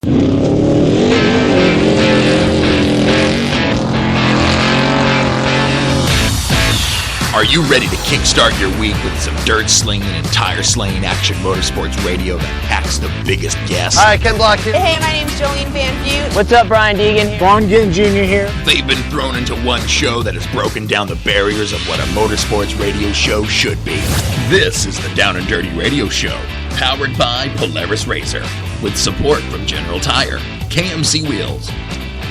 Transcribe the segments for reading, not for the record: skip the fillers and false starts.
Are you ready to kickstart your week with some dirt slinging and tire slaying action motorsports radio that packs the biggest gas? Hi, Ken Block here. Hey, my name's Jolene Van Vliet. What's up, Brian Deegan here. Vaughn Ginn Jr. here. They've been thrown into one show that has broken down the barriers of what a motorsports radio show should be. This is the Down and Dirty Radio Show, powered by Polaris Razor, with support from General Tire, KMC Wheels,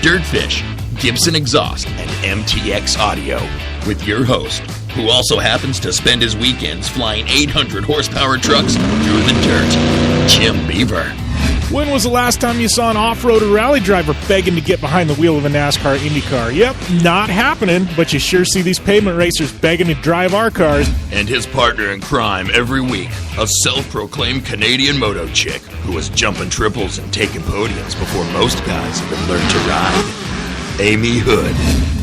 DirtFish, Gibson Exhaust, and MTX Audio, with your host, who also happens to spend his weekends flying 800 horsepower trucks through the dirt, Jim Beaver. When was the last time you saw an off-road or rally driver begging to get behind the wheel of a NASCAR IndyCar? Yep, not happening, but you sure see these pavement racers begging to drive our cars. And his partner in crime every week, a self-proclaimed Canadian moto chick who was jumping triples and taking podiums before most guys even learned to ride, Amy Hood.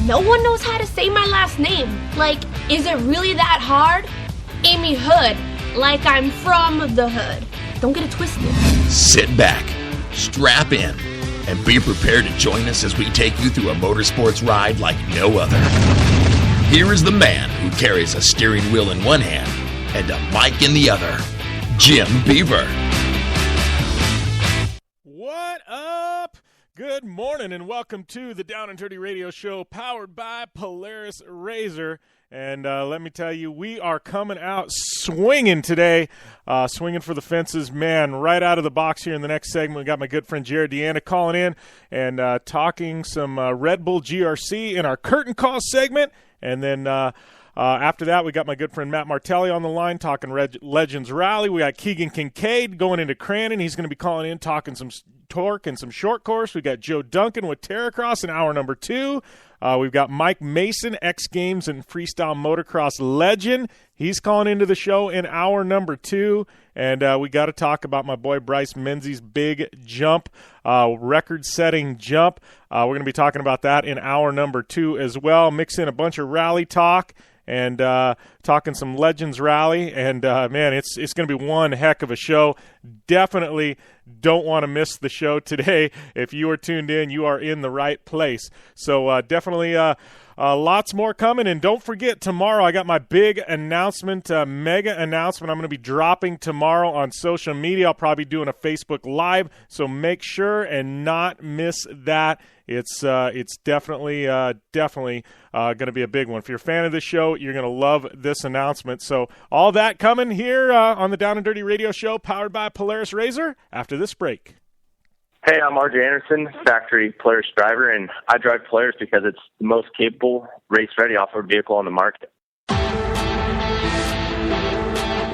No one knows how to say my last name. Like, is it really that hard? Amy Hood, like I'm from the hood. Don't get it twisted. Sit back, strap in, and be prepared to join us as we take you through a motorsports ride like no other. Here is the man who carries a steering wheel in one hand and a mic in the other, Jim Beaver. What up? Good morning and welcome to the Down and Dirty Radio Show powered by Polaris Razor. And let me tell you, we are coming out swinging today, swinging for the fences. Man, right out of the box here in the next segment, we got my good friend Jarod DeAnda calling in and talking some Red Bull GRC in our Curtain Call segment. And then after that, we got my good friend Matt Martelli on the line talking Legends Rally. We got Keegan Kincaid going into Crandon. He's going to be calling in talking some Torc and some short course. We got Joe Duncan with Terracross in hour number 2. We've got Mike Mason, X Games and Freestyle Motocross legend. He's calling into the show in hour number 2. And we got to talk about my boy Bryce Menzies' big jump, record-setting jump. We're going to be talking about that in hour number 2 as well. Mix in a bunch of rally talk and talking some Legends Rally. And, man, it's going to be one heck of a show. Definitely don't want to miss the show today. If you are tuned in, you are in the right place. So definitely lots more coming. And don't forget, tomorrow I got my big announcement, mega announcement I'm going to be dropping tomorrow on social media. I'll probably be doing a Facebook Live, so make sure and not miss that. It's definitely going to be a big one. If you're a fan of this show, you're going to love this announcement. So all that coming here on the Down and Dirty Radio Show, powered by Polaris Razor, after this break. Hey, I'm RJ Anderson, factory Polaris driver, and I drive Polaris because it's the most capable, race-ready off-road vehicle on the market.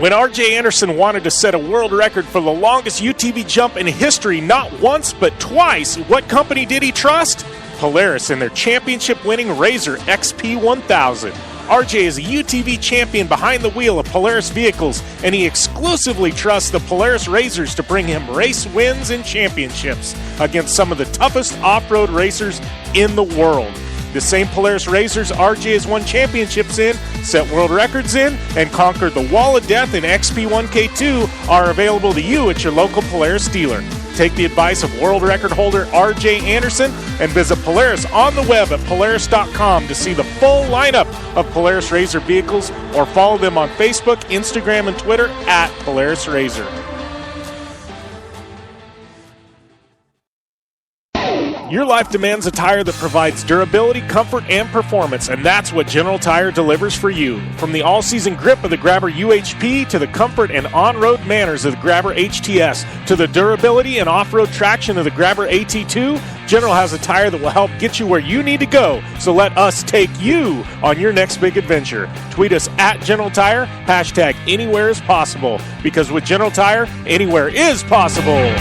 When R.J. Anderson wanted to set a world record for the longest UTV jump in history, not once but twice, what company did he trust? Polaris and their championship-winning Razor XP1000. R.J. is a UTV champion behind the wheel of Polaris vehicles, and he exclusively trusts the Polaris Razors to bring him race wins and championships against some of the toughest off-road racers in the world. The same Polaris Razors RJ has won championships in, set world records in, and conquered the Wall of Death in XP1K2 are available to you at your local Polaris dealer. Take the advice of world record holder RJ Anderson and visit Polaris on the web at Polaris.com to see the full lineup of Polaris Razor vehicles, or follow them on Facebook, Instagram, and Twitter at Polaris Razor. Your life demands a tire that provides durability, comfort, and performance, and that's what General Tire delivers for you. From the all-season grip of the Grabber UHP to the comfort and on-road manners of the Grabber HTS to the durability and off-road traction of the Grabber AT2, General has a tire that will help get you where you need to go. So let us take you on your next big adventure. Tweet us at General Tire, hashtag anywhere is possible, because with General Tire, anywhere is possible.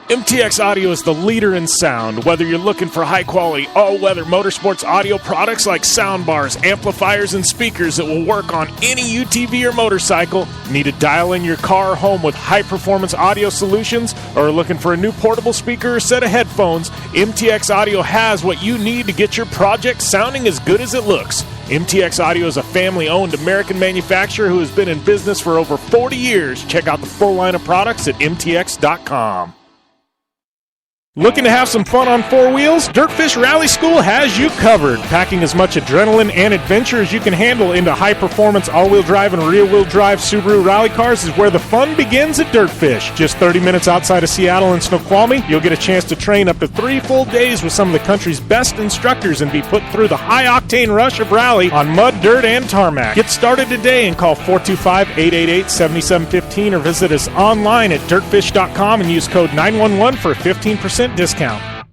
MTX Audio is the leader in sound. Whether you're looking for high-quality, all-weather motorsports audio products like soundbars, amplifiers, and speakers that will work on any UTV or motorcycle, need to dial in your car or home with high-performance audio solutions, or are looking for a new portable speaker or set of headphones, MTX Audio has what you need to get your project sounding as good as it looks. MTX Audio is a family-owned American manufacturer who has been in business for over 40 years. Check out the full line of products at mtx.com. Looking to have some fun on four wheels? DirtFish Rally School has you covered. Packing as much adrenaline and adventure as you can handle into high-performance all-wheel drive and rear-wheel drive Subaru rally cars is where the fun begins at DirtFish. Just 30 minutes outside of Seattle and Snoqualmie, you'll get a chance to train up to 3 full days with some of the country's best instructors and be put through the high-octane rush of rally on mud, dirt, and tarmac. Get started today and call 425-888-7715 or visit us online at dirtfish.com and use code 911 for a 15% discount.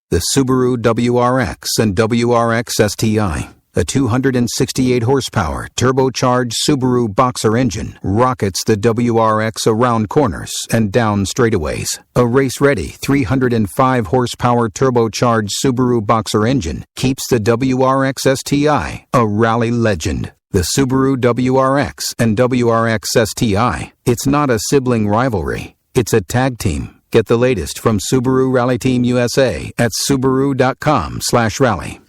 The Subaru WRX and WRX STI, a 268 horsepower turbocharged Subaru Boxer engine, rockets the WRX around corners and down straightaways. A race-ready 305 horsepower turbocharged Subaru Boxer engine keeps the WRX STI a rally legend. The Subaru WRX and WRX STI, it's not a sibling rivalry, it's a tag team. Get the latest from Subaru Rally Team USA at Subaru.com/rally.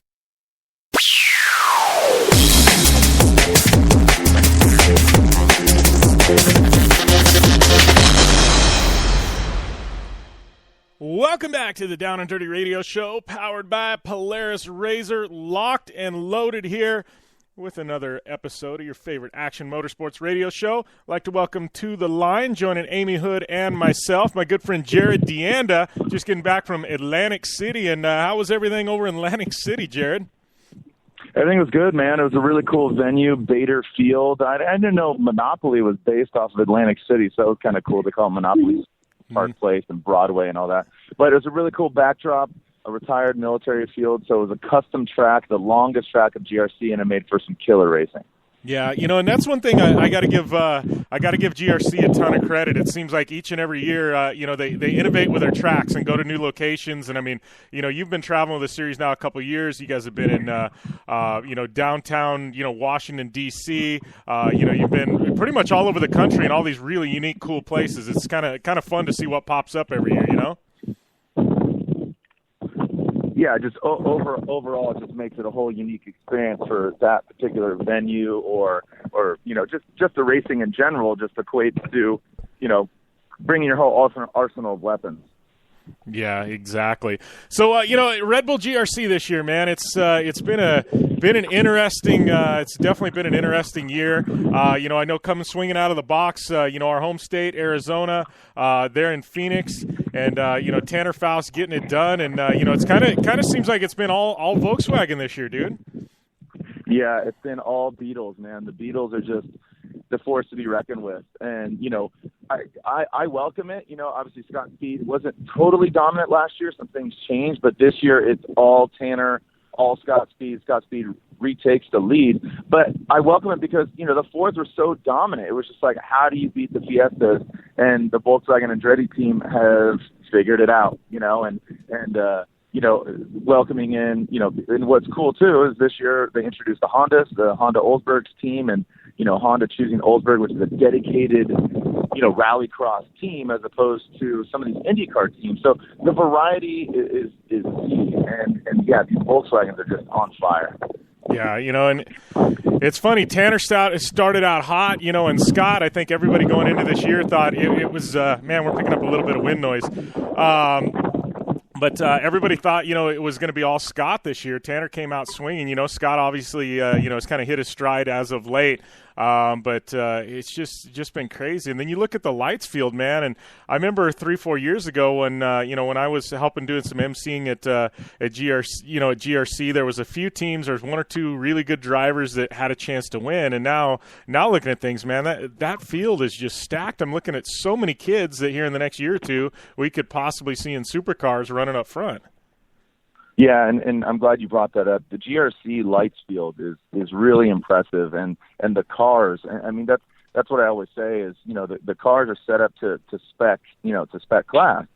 Welcome back to the Down and Dirty Radio Show, powered by Polaris RZR, locked and loaded here with another episode of your favorite action motorsports radio show. I'd like to welcome to the line, joining Amy Hood and myself, my good friend Jarod DeAnda, just getting back from Atlantic City. And how was everything over in Atlantic City, Jarod? Everything was good, man. It was a really cool venue, Bader Field. I didn't know Monopoly was based off of Atlantic City, so it was kind of cool to call it Monopoly Park Place and Broadway and all that. But it was a really cool backdrop. A retired military field, so it was a custom track, the longest track of GRC, and it made for some killer racing. Yeah, and that's one thing I got to give GRC a ton of credit. It seems like each and every year, they innovate with their tracks and go to new locations. And I mean, you've been traveling with the series now a couple of years. You guys have been in, downtown, Washington D.C. You've been pretty much all over the country in all these really unique, cool places. It's kind of fun to see what pops up every year. Yeah, just overall, it just makes it a whole unique experience for that particular venue, or just the racing in general. Just equates to, bringing your whole arsenal of weapons. Yeah, exactly. So Red Bull GRC this year, man, it's been an interesting. It's definitely been an interesting year. I know coming swinging out of the box, our home state, Arizona, there in Phoenix, and Tanner Faust getting it done, and it's kind of seems like it's been all Volkswagen this year, dude. Yeah, it's been all Beetles, man. The Beetles are just the force to be reckoned with, and I welcome it. Obviously Scott Speed wasn't totally dominant last year. Some things changed, but this year it's all Tanner, all Scott Speed. Scott Speed retakes the lead, but I welcome it because the Fords were so dominant. It was just like, how do you beat the Fiestas? And the Volkswagen Andretti team have figured it out. Welcoming in, and what's cool too is this year they introduced the Honda Olsberg's team, and Honda choosing Olsberg, which is a dedicated rallycross team as opposed to some of these IndyCar teams. So the variety is key, and yeah, these Volkswagens are just on fire. Yeah, and it's funny. Tanner started out hot, and Scott, I think everybody going into this year thought it was, man, we're picking up a little bit of wind noise. But everybody thought, it was going to be all Scott this year. Tanner came out swinging. Scott obviously, has kind of hit his stride as of late. But it's just been crazy. And then you look at the lights field, man. And I remember 3-4 years ago when when I was helping doing some emceeing at GRC, at GRC, there was a few teams. There was 1 or 2 really good drivers that had a chance to win. And now looking at things, man, that field is just stacked. I'm looking at so many kids that here in the next year or two we could possibly see in supercars running up front. Yeah, and I'm glad you brought that up. The GRC lights field is really impressive, and the cars. I mean, that's what I always say is the cars are set up to spec class.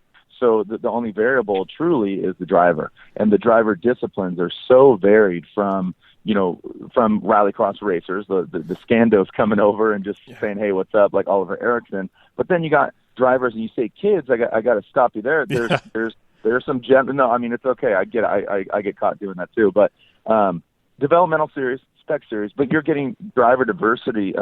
So the only variable truly is the driver, and the driver disciplines are so varied from rallycross racers, the Scandos coming over and just saying, hey, what's up, like Oliver Erickson. But then you got drivers, and you say kids, I got to stop you there. There's some no, I mean, it's okay. I get it. I get caught doing that too. But developmental series, spec series, but you're getting driver diversity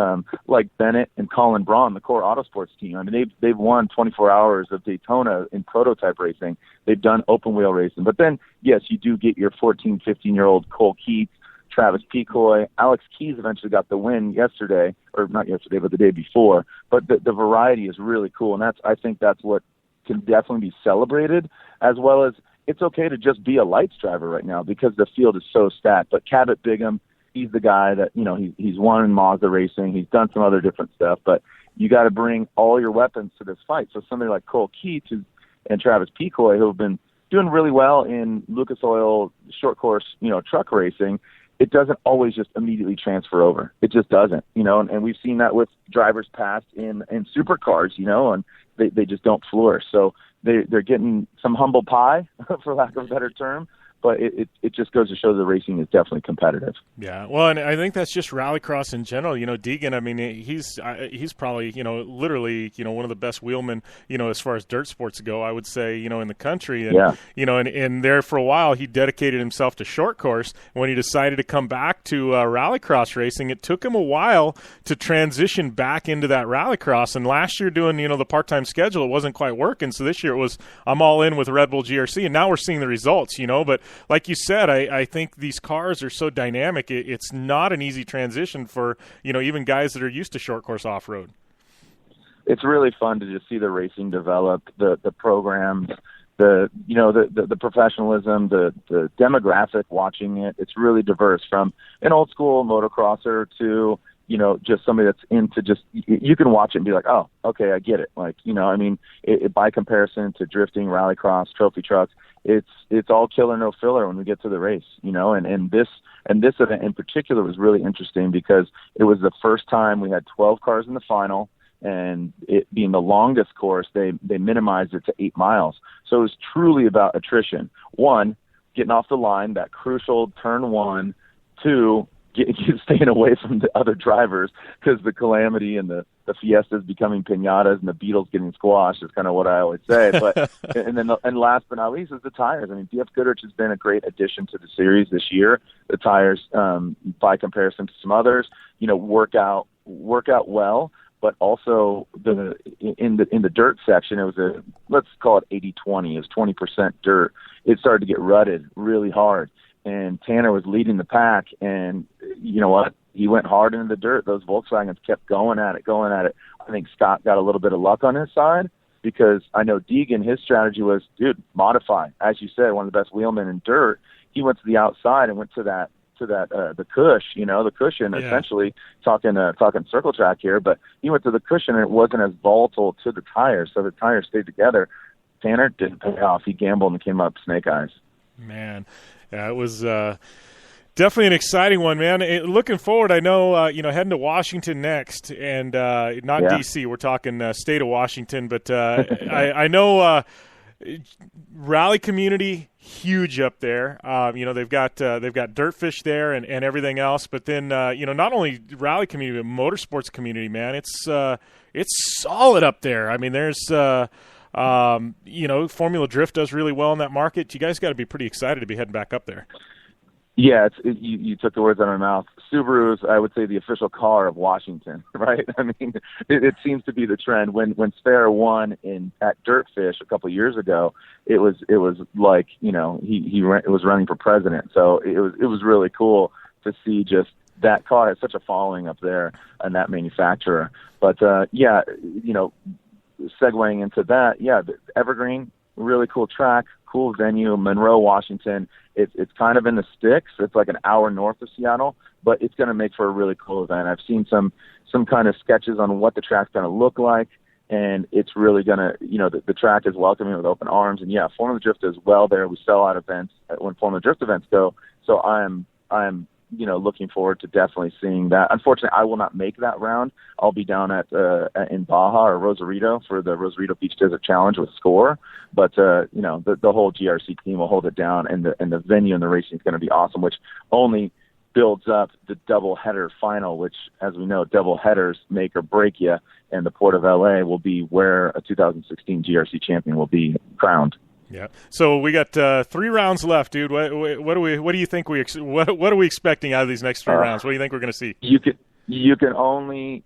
like Bennett and Colin Braun, the core autosports team. I mean, they've won 24 hours of Daytona in prototype racing. They've done open wheel racing. But then, yes, you do get your 14, 15-year-old Cole Keats, Travis Picoy. Alex Keys eventually got the win yesterday, or not yesterday, but the day before. But the variety is really cool, and I think that's what can definitely be celebrated, as well as it's okay to just be a lights driver right now because the field is so stacked. But Cabot Bigham, he's the guy that, he's won in Mazda racing. He's done some other different stuff, but you got to bring all your weapons to this fight. So somebody like Cole Keats and Travis Picoy, who have been doing really well in Lucas Oil short course, truck racing, it doesn't always just immediately transfer over. It just doesn't, and we've seen that with drivers past in supercars, and they just don't flourish. So they're getting some humble pie, for lack of a better term, but it just goes to show the racing is definitely competitive. Yeah, well, and I think that's just rallycross in general. Deegan, I mean, he's probably, literally, one of the best wheelmen, as far as dirt sports go, I would say, in the country. And, and there for a while, he dedicated himself to short course. When he decided to come back to rallycross racing, it took him a while to transition back into that rallycross. And last year doing, the part-time schedule, it wasn't quite working. So this year it was, I'm all in with Red Bull GRC. And now we're seeing the results, but like you said, I think these cars are so dynamic. It's not an easy transition for, even guys that are used to short course off-road. It's really fun to just see the racing develop, the programs, the professionalism, the demographic watching it. It's really diverse from an old school motocrosser to, just somebody that's into just, you can watch it and be like, oh, okay, I get it. Like, by comparison to drifting, rallycross, trophy trucks, it's all killer, no filler when we get to the race, and this event in particular was really interesting because it was the first time we had 12 cars in the final, and it being the longest course, they minimized it to 8 miles. So it was truly about attrition. 1, getting off the line, that crucial turn 1, 2, staying away from the other drivers because the Calamity and the Fiestas becoming pinatas and the Beetles getting squashed is kind of what I always say. But and last but not least is the tires. I mean, DF Goodrich has been a great addition to the series this year. The tires, by comparison to some others, work out well. But also in the dirt section, it was let's call it 80-20. It was 20% dirt. It started to get rutted really hard. And Tanner was leading the pack, and you know what? He went hard into the dirt. Those Volkswagens kept going at it. I think Scott got a little bit of luck on his side because I know Deegan, his strategy was, dude, modify. As you said, one of the best wheelmen in dirt. He went to the outside and went to the cushion, essentially talking circle track here, but he went to the cushion and it wasn't as volatile to the tires, so the tires stayed together. Tanner didn't pay off. He gambled and came up snake eyes. Man. Yeah, it was definitely an exciting one, man. Looking forward, I know, heading to Washington next, and not D.C. We're talking state of Washington, but I know rally community huge up there. They've got DirtFish there and everything else, but then not only rally community but motorsports community, man. It's solid up there. I mean, there's. Formula Drift does really well in that market. You guys got to be pretty excited to be heading back up there. Yeah, you took the words out of my mouth. Subaru is, I would say, the official car of Washington, right? I mean, it seems to be the trend. When Spare won at DirtFish a couple of years ago, it was like he was running for president. So it was really cool to see just that car has such a following up there and that manufacturer. But segueing into that, the Evergreen, really cool track, cool venue, Monroe, Washington. It's kind of in the sticks. It's like an hour north of Seattle, but it's going to make for a really cool event. I've seen some kind of sketches on what the track's going to look like, and it's really going to, the track is welcoming with open arms. And Formula Drift is well there. We sell out events when Formula Drift events go. So I'm looking forward to definitely seeing that. Unfortunately, I will not make that round. I'll be down in Baja or Rosarito for the Rosarito Beach Desert Challenge with Score. But the whole GRC team will hold it down, and the venue and the racing is going to be awesome, which only builds up the double-header final, which, as we know, double-headers make or break you, and the Port of LA will be where a 2016 GRC champion will be crowned. Yeah. So we got 3 rounds left, dude. What do you think what are we expecting out of these next 3 rounds? What do you think we're going to see? You can only,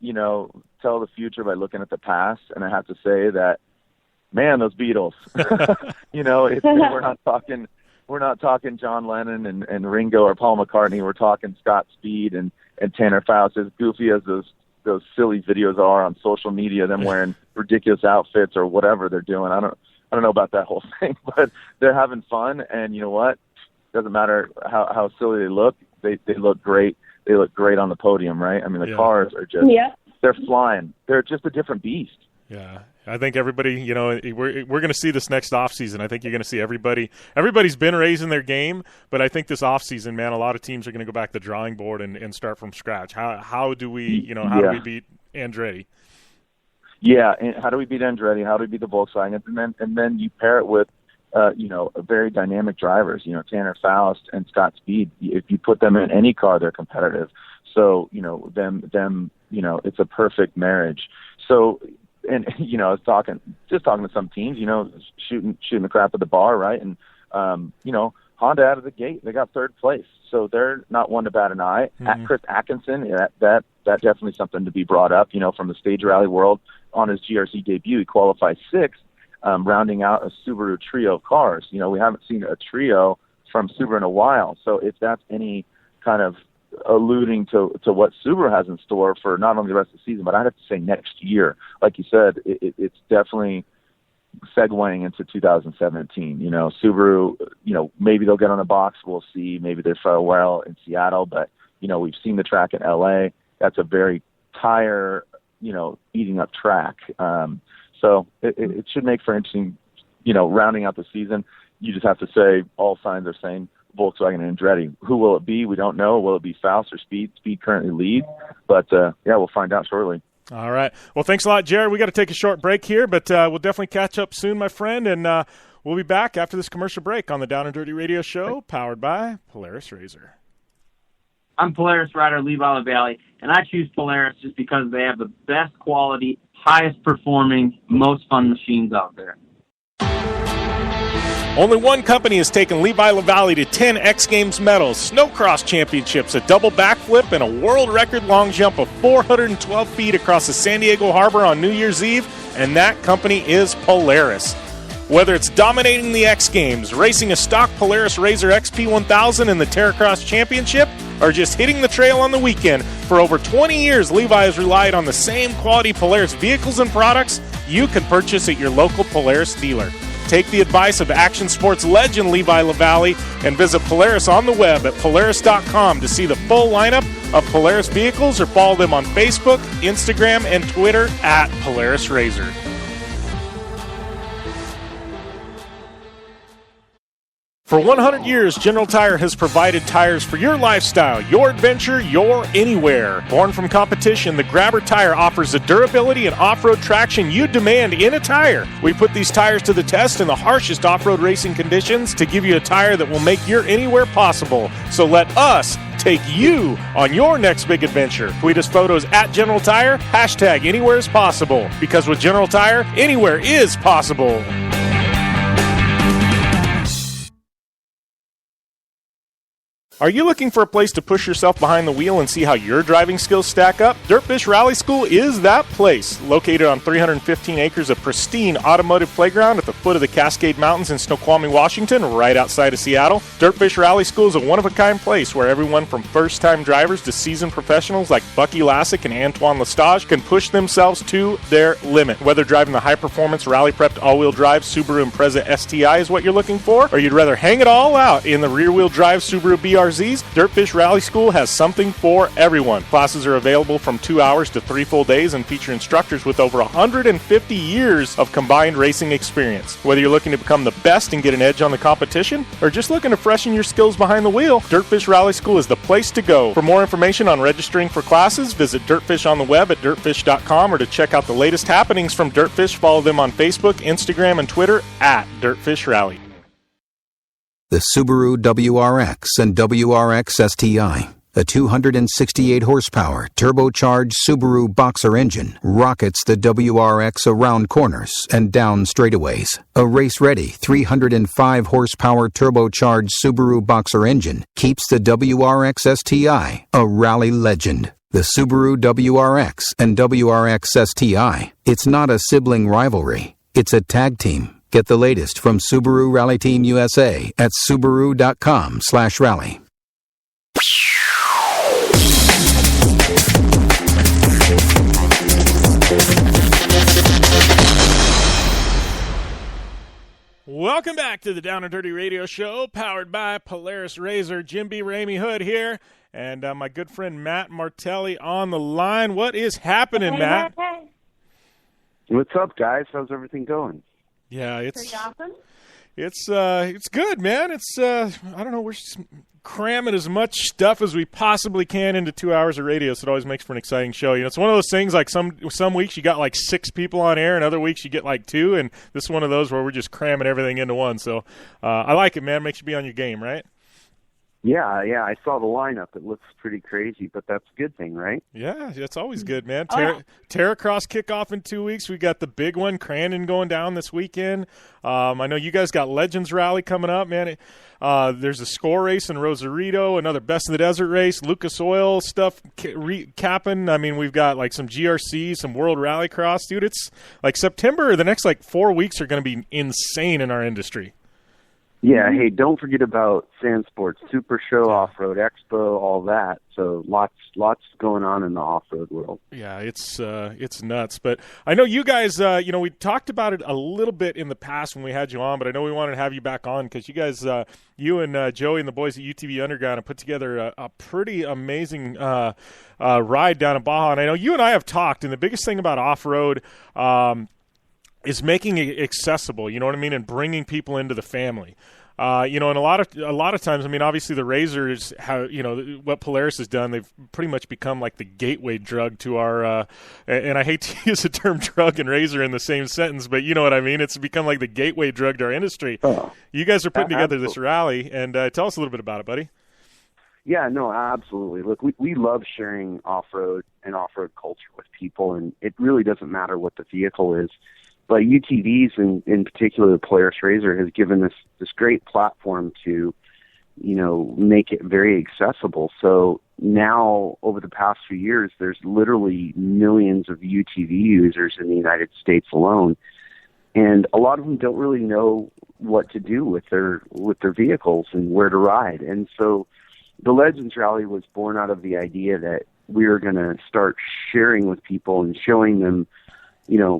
tell the future by looking at the past, and I have to say that, man, those Beatles. We're not talking John Lennon and Ringo or Paul McCartney. We're talking Scott Speed and Tanner Faust. As goofy as those silly videos are on social media, them wearing ridiculous outfits or whatever they're doing. I don't know about that whole thing, but they're having fun, and you know what? Doesn't matter how silly they look. They look great. They look great on the podium, right? I mean, the cars are just they're flying. They're just a different beast. Yeah. I think everybody, we're going to see this next offseason. I think you're going to see everybody's been raising their game, but I think this offseason, man, a lot of teams are going to go back to the drawing board and start from scratch. How do we beat Andretti? Yeah, and how do we beat Andretti? How do we beat the Volkswagen? And then you pair it with, very dynamic drivers. Tanner Faust and Scott Speed. If you put them in any car, they're competitive. So them. It's a perfect marriage. So. And I was talking to some teams, shooting the crap at the bar, right? And Honda out of the gate, they got 3rd place, so they're not one to bat an eye. Mm-hmm. Chris Atkinson, that definitely something to be brought up. From the stage rally world, on his GRC debut, he qualified 6th, rounding out a Subaru trio of cars. We haven't seen a trio from Subaru in a while, so if that's any kind of alluding to what Subaru has in store for not only the rest of the season, but I'd have to say next year. Like you said, it's definitely segueing into 2017. Subaru, maybe they'll get on the box. We'll see. Maybe they fare well in Seattle, but, we've seen the track in LA. That's a very tire, eating up track. So it should make for interesting, rounding out the season. You just have to say all signs are saying Volkswagen and Andretti. Who will it be? We don't know. Will it be Faust or Speed? Speed currently leads, but we'll find out shortly. All right. Well, thanks a lot, Jared. We got to take a short break here, but we'll definitely catch up soon, my friend, and we'll be back after this commercial break on the Down and Dirty Radio Show, powered by Polaris RZR. I'm Polaris rider Levi LaValle, and I choose Polaris just because they have the best quality, highest performing, most fun machines out there. Only one company has taken Levi LaValle to 10 X Games medals, snowcross championships, a double backflip, and a world record long jump of 412 feet across the San Diego Harbor on New Year's Eve, and that company is Polaris. Whether it's dominating the X Games, racing a stock Polaris RZR XP1000 in the Terracross Championship, or just hitting the trail on the weekend, for over 20 years Levi has relied on the same quality Polaris vehicles and products you can purchase at your local Polaris dealer. Take the advice of action sports legend Levi LaValle and visit Polaris on the web at Polaris.com to see the full lineup of Polaris vehicles, or follow them on Facebook, Instagram, and Twitter at Polaris RZR. For 100 years, General Tire has provided tires for your lifestyle, your adventure, your anywhere. Born from competition, the Grabber tire offers the durability and off-road traction you demand in a tire. We put these tires to the test in the harshest off-road racing conditions to give you a tire that will make your anywhere possible. So let us take you on your next big adventure. Tweet us photos at General Tire, hashtag anywhere is possible. Because with General Tire, anywhere is possible. Are you looking for a place to push yourself behind the wheel and see how your driving skills stack up? DirtFish Rally School is that place. Located on 315 acres of pristine automotive playground at the foot of the Cascade Mountains in Snoqualmie, Washington, right outside of Seattle, DirtFish Rally School is a one-of-a-kind place where everyone from first-time drivers to seasoned professionals like Bucky Lassick and Antoine Lestage can push themselves to their limit. Whether driving the high-performance rally-prepped all-wheel drive Subaru Impreza STI is what you're looking for, or you'd rather hang it all out in the rear-wheel drive Subaru BRZ RZs, DirtFish Rally School has something for everyone. Classes are available from 2 hours to 3 full days and feature instructors with over 150 years of combined racing experience. Whether you're looking to become the best and get an edge on the competition, or just looking to freshen your skills behind the wheel, DirtFish Rally School is the place to go. For more information on registering for classes, visit DirtFish on the web at dirtfish.com, or to check out the latest happenings from DirtFish, follow them on Facebook, Instagram, and Twitter at DirtFish Rally. The Subaru WRX and WRX STI, a 268 horsepower turbocharged Subaru Boxer engine, rockets the WRX around corners and down straightaways. A race-ready 305 horsepower turbocharged Subaru Boxer engine keeps the WRX STI a rally legend. The Subaru WRX and WRX STI, it's not a sibling rivalry, it's a tag team. Get the latest from Subaru Rally Team USA at Subaru.com/rally. Welcome back to the Down and Dirty Radio Show, powered by Polaris Razor. Jim Beaver, Amy Hood here, and my good friend Matt Martelli on the line. What is happening, Matt? What's up, guys? How's everything going? Yeah, it's Pretty awesome. It's good, man. It's I don't know, we're just cramming as much stuff as we possibly can into 2 hours of radio, so it always makes for an exciting show. You know, it's one of those things, like some weeks you got like 6 people on air, and other weeks you get like 2, and this is one of those where we're just cramming everything into one. So I like it, man. Makes you be on your game, right? Yeah, I saw the lineup. It looks pretty crazy, but that's a good thing, right? Yeah, that's always good, man. Terracross kickoff in 2 weeks. We got the big one, Crandon, going down this weekend. I know you guys got Legends Rally coming up, man. There's a score race in Rosarito, another Best in the Desert race, Lucas Oil stuff capping. I mean, we've got like some GRC, some World Rallycross. Dude, it's like September, the next like 4 weeks are going to be insane in our industry. Yeah, hey, don't forget about Sand Sports, Super Show, Off-Road Expo, all that. So lots going on in the off-road world. Yeah, it's nuts. But I know you guys, we talked about it a little bit in the past when we had you on, but I know we wanted to have you back on because you guys, you and Joey and the boys at UTV Underground have put together a pretty amazing ride down in Baja. And I know you and I have talked, and the biggest thing about off-road is making it accessible, you know what I mean, and bringing people into the family. And a lot of times, I mean, obviously the Razor is how, what Polaris has done. They've pretty much become like the gateway drug to our, and I hate to use the term drug and Razor in the same sentence, but you know what I mean? It's become like the gateway drug to our industry. Oh, you guys are putting together absolutely. This rally, and tell us a little bit about it, buddy. Yeah, no, absolutely. Look, we love sharing off-road and off-road culture with people, and it really doesn't matter what the vehicle is. But UTVs, in particular, the Polaris Razor, has given this great platform to, make it very accessible. So now, over the past few years, there's literally millions of UTV users in the United States alone, and a lot of them don't really know what to do with their vehicles and where to ride. And so, the Legends Rally was born out of the idea that we were going to start sharing with people and showing them,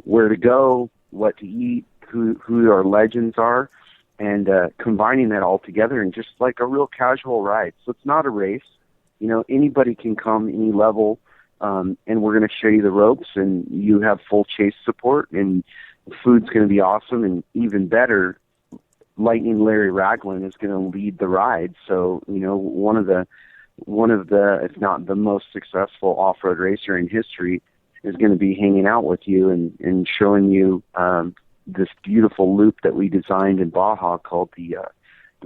where to go, what to eat, who our legends are, and combining that all together in just like a real casual ride. So it's not a race. Anybody can come, any level, and we're going to show you the ropes, and you have full chase support, and the food's going to be awesome, and even better, Lightning Larry Ragland is going to lead the ride. So, one of the, if not the most successful off-road racer in history, is going to be hanging out with you and showing you this beautiful loop that we designed in Baja called the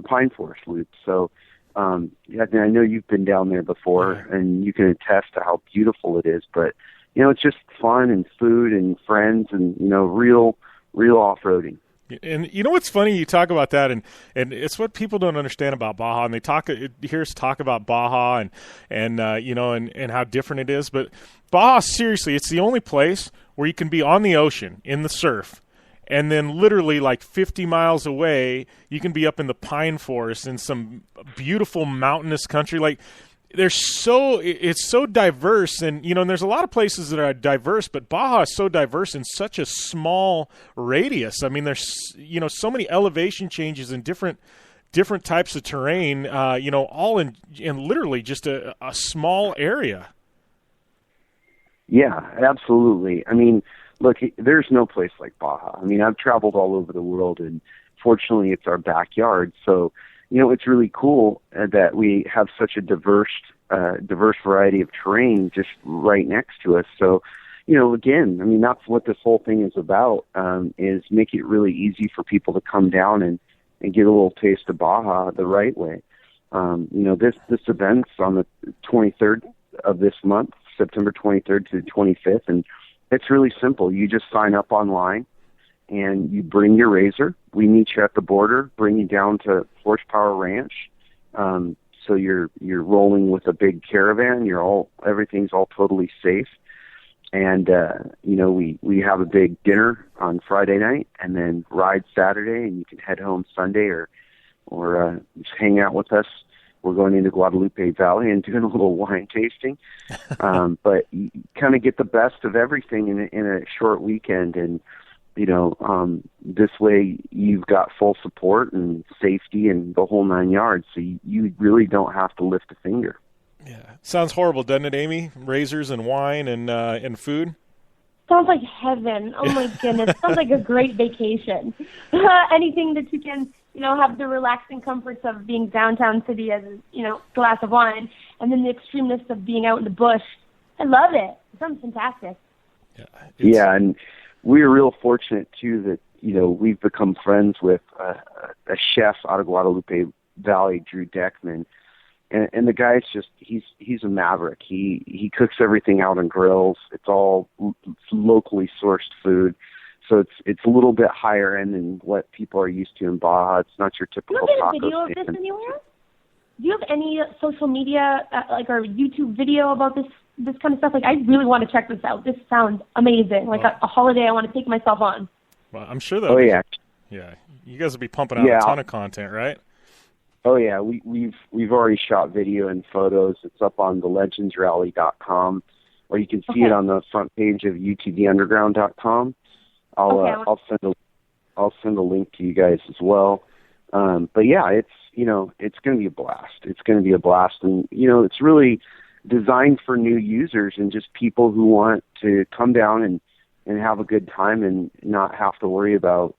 Pine Forest Loop. So I know you've been down there before, and you can attest to how beautiful it is. But it's just fun and food and friends and real off-roading. And you know what's funny? You talk about that, and it's what people don't understand about Baja. And they hear us talk about Baja and how different it is. But Baja, seriously, it's the only place where you can be on the ocean in the surf, and then literally like 50 miles away, you can be up in the pine forest in some beautiful mountainous country. Like it's so diverse, and and there's a lot of places that are diverse, but Baja is so diverse in such a small radius. I mean, there's so many elevation changes and different different types of terrain, all in literally just a small area. Yeah, absolutely. I mean, look, there's no place like Baja. I mean, I've traveled all over the world, and fortunately it's our backyard. So, it's really cool that we have such a diverse variety of terrain just right next to us. So, again, I mean, that's what this whole thing is about, is make it really easy for people to come down and get a little taste of Baja the right way. This event's on the 23rd of this month, September 23rd to the 25th, and it's really simple. You just sign up online, and you bring your RZR. We meet you at the border, bring you down to Horsepower Ranch. So you're rolling with a big caravan. Everything's all totally safe. And, we have a big dinner on Friday night and then ride Saturday, and you can head home Sunday or just hang out with us. We're going into Guadalupe Valley and doing a little wine tasting. But you kind of get the best of everything in a short weekend. And, this way you've got full support and safety and the whole 9 yards. So you really don't have to lift a finger. Yeah. Sounds horrible, doesn't it, Amy? RZRs and wine and food? Sounds like heaven. Oh, my goodness. Sounds like a great vacation. Anything that you can, have the relaxing comforts of being downtown city as a, glass of wine, and then the extremeness of being out in the bush. I love it. It sounds fantastic. Yeah, and we're real fortunate, too, that, we've become friends with a chef out of Guadalupe Valley, Drew Deckman. And the guy's he's a maverick. He cooks everything out on grills. It's all locally sourced food. So it's a little bit higher end than what people are used to in Baja. It's not your typical taco stand. Do you have a video of this anywhere? Do you have any social media, or YouTube video about this kind of stuff? Like, I really want to check this out. This sounds amazing. Like a holiday I want to take myself on. Well, I'm sure that. Oh, yeah. Yeah. You guys will be pumping out a ton of content, right? Oh yeah, we've already shot video and photos. It's up on thelegendsrally.com, or you can see it on the front page of UTVunderground.com. I'll send a link to you guys as well. But yeah, it's going to be a blast. It's going to be a blast, and it's really designed for new users and just people who want to come down and have a good time and not have to worry about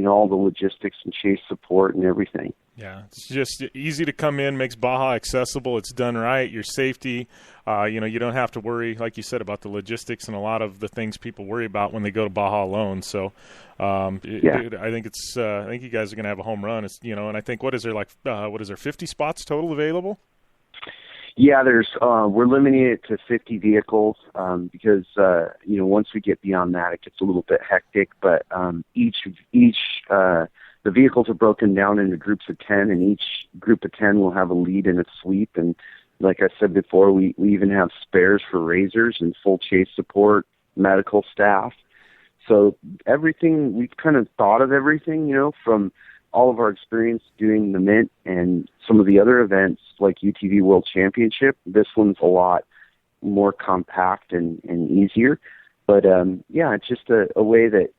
all the logistics and chase support and everything. Yeah, it's just easy to come in, makes Baja accessible. It's done right. Your safety, you don't have to worry, like you said, about the logistics and a lot of the things people worry about when they go to Baja alone. So, I think you guys are going to have a home run. It's, and I think what is there 50 spots total available? Yeah, we're limiting it to 50 vehicles because once we get beyond that, it gets a little bit hectic. But the vehicles are broken down into groups of 10, and each group of 10 will have a lead and a sweep. And like I said before, we even have spares for RZRs and full chase support, medical staff. So everything, we've kind of thought of everything, from all of our experience doing the Mint and some of the other events like UTV World Championship. This one's a lot more compact and easier. But, it's just a way that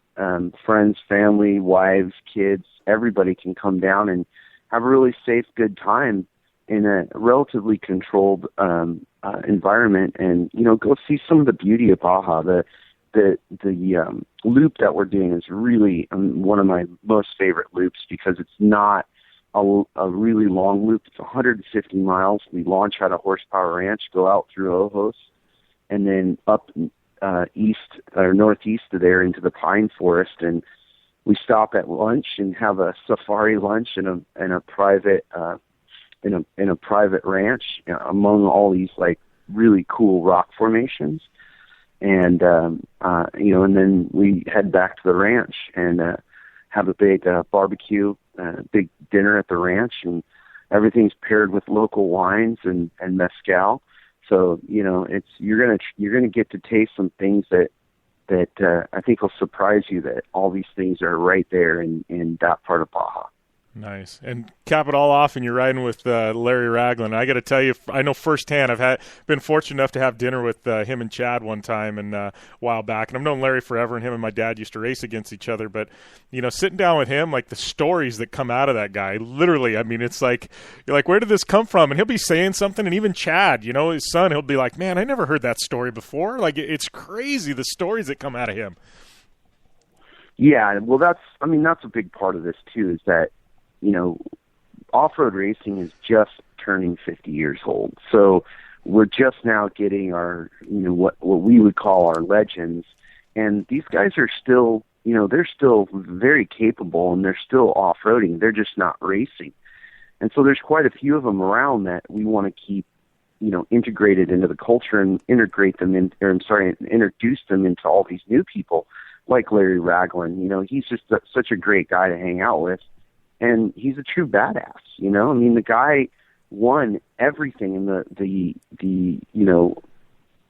friends, family, wives, kids, everybody can come down and have a really safe, good time in a relatively controlled environment, and go see some of the beauty of Baja. The loop that we're doing is really one of my most favorite loops because it's not a really long loop. It's 150 miles. We launch out of Horsepower Ranch, go out through Ojos, and then up east or northeast of there into the pine forest, and we stop at lunch and have a safari lunch in a private in a private ranch among all these like really cool rock formations, and and then we head back to the ranch and have a big barbecue, big dinner at the ranch, and everything's paired with local wines and mezcal. So you're gonna get to taste some things that I think will surprise you, that all these things are right there in that part of Baja. Nice. And cap it all off, and you're riding with Larry Ragland. I got to tell you, I know firsthand, I've been fortunate enough to have dinner with him and Chad one time and a while back. And I've known Larry forever, and him and my dad used to race against each other. But, sitting down with him, like the stories that come out of that guy, literally, I mean, it's like, you're like, where did this come from? And he'll be saying something, and even Chad, his son, he'll be like, man, I never heard that story before. Like, it's crazy, the stories that come out of him. Yeah, well, that's a big part of this, too, is that, off-road racing is just turning 50 years old. So we're just now getting our, what we would call our legends. And these guys are still, they're still very capable, and they're still off-roading. They're just not racing. And so there's quite a few of them around that we want to keep, integrated into the culture and introduce them into all these new people like Larry Ragland. He's just such a great guy to hang out with. And he's a true badass, the guy won everything in the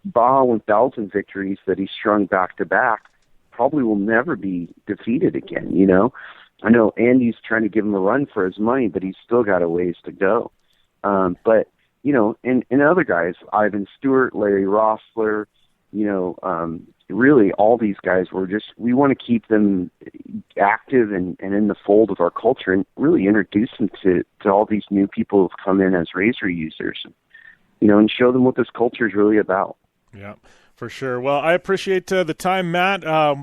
Baja 1000 victories that he strung back to back. Probably will never be defeated again, I know Andy's trying to give him a run for his money, but he's still got a ways to go. But and other guys, Ivan Stewart, Larry Rossler, really all these guys we want to keep them active and in the fold of our culture, and really introduce them to all these new people who've come in as razor users, and show them what this culture is really about. Yeah, for sure. Well, I appreciate the time, Matt.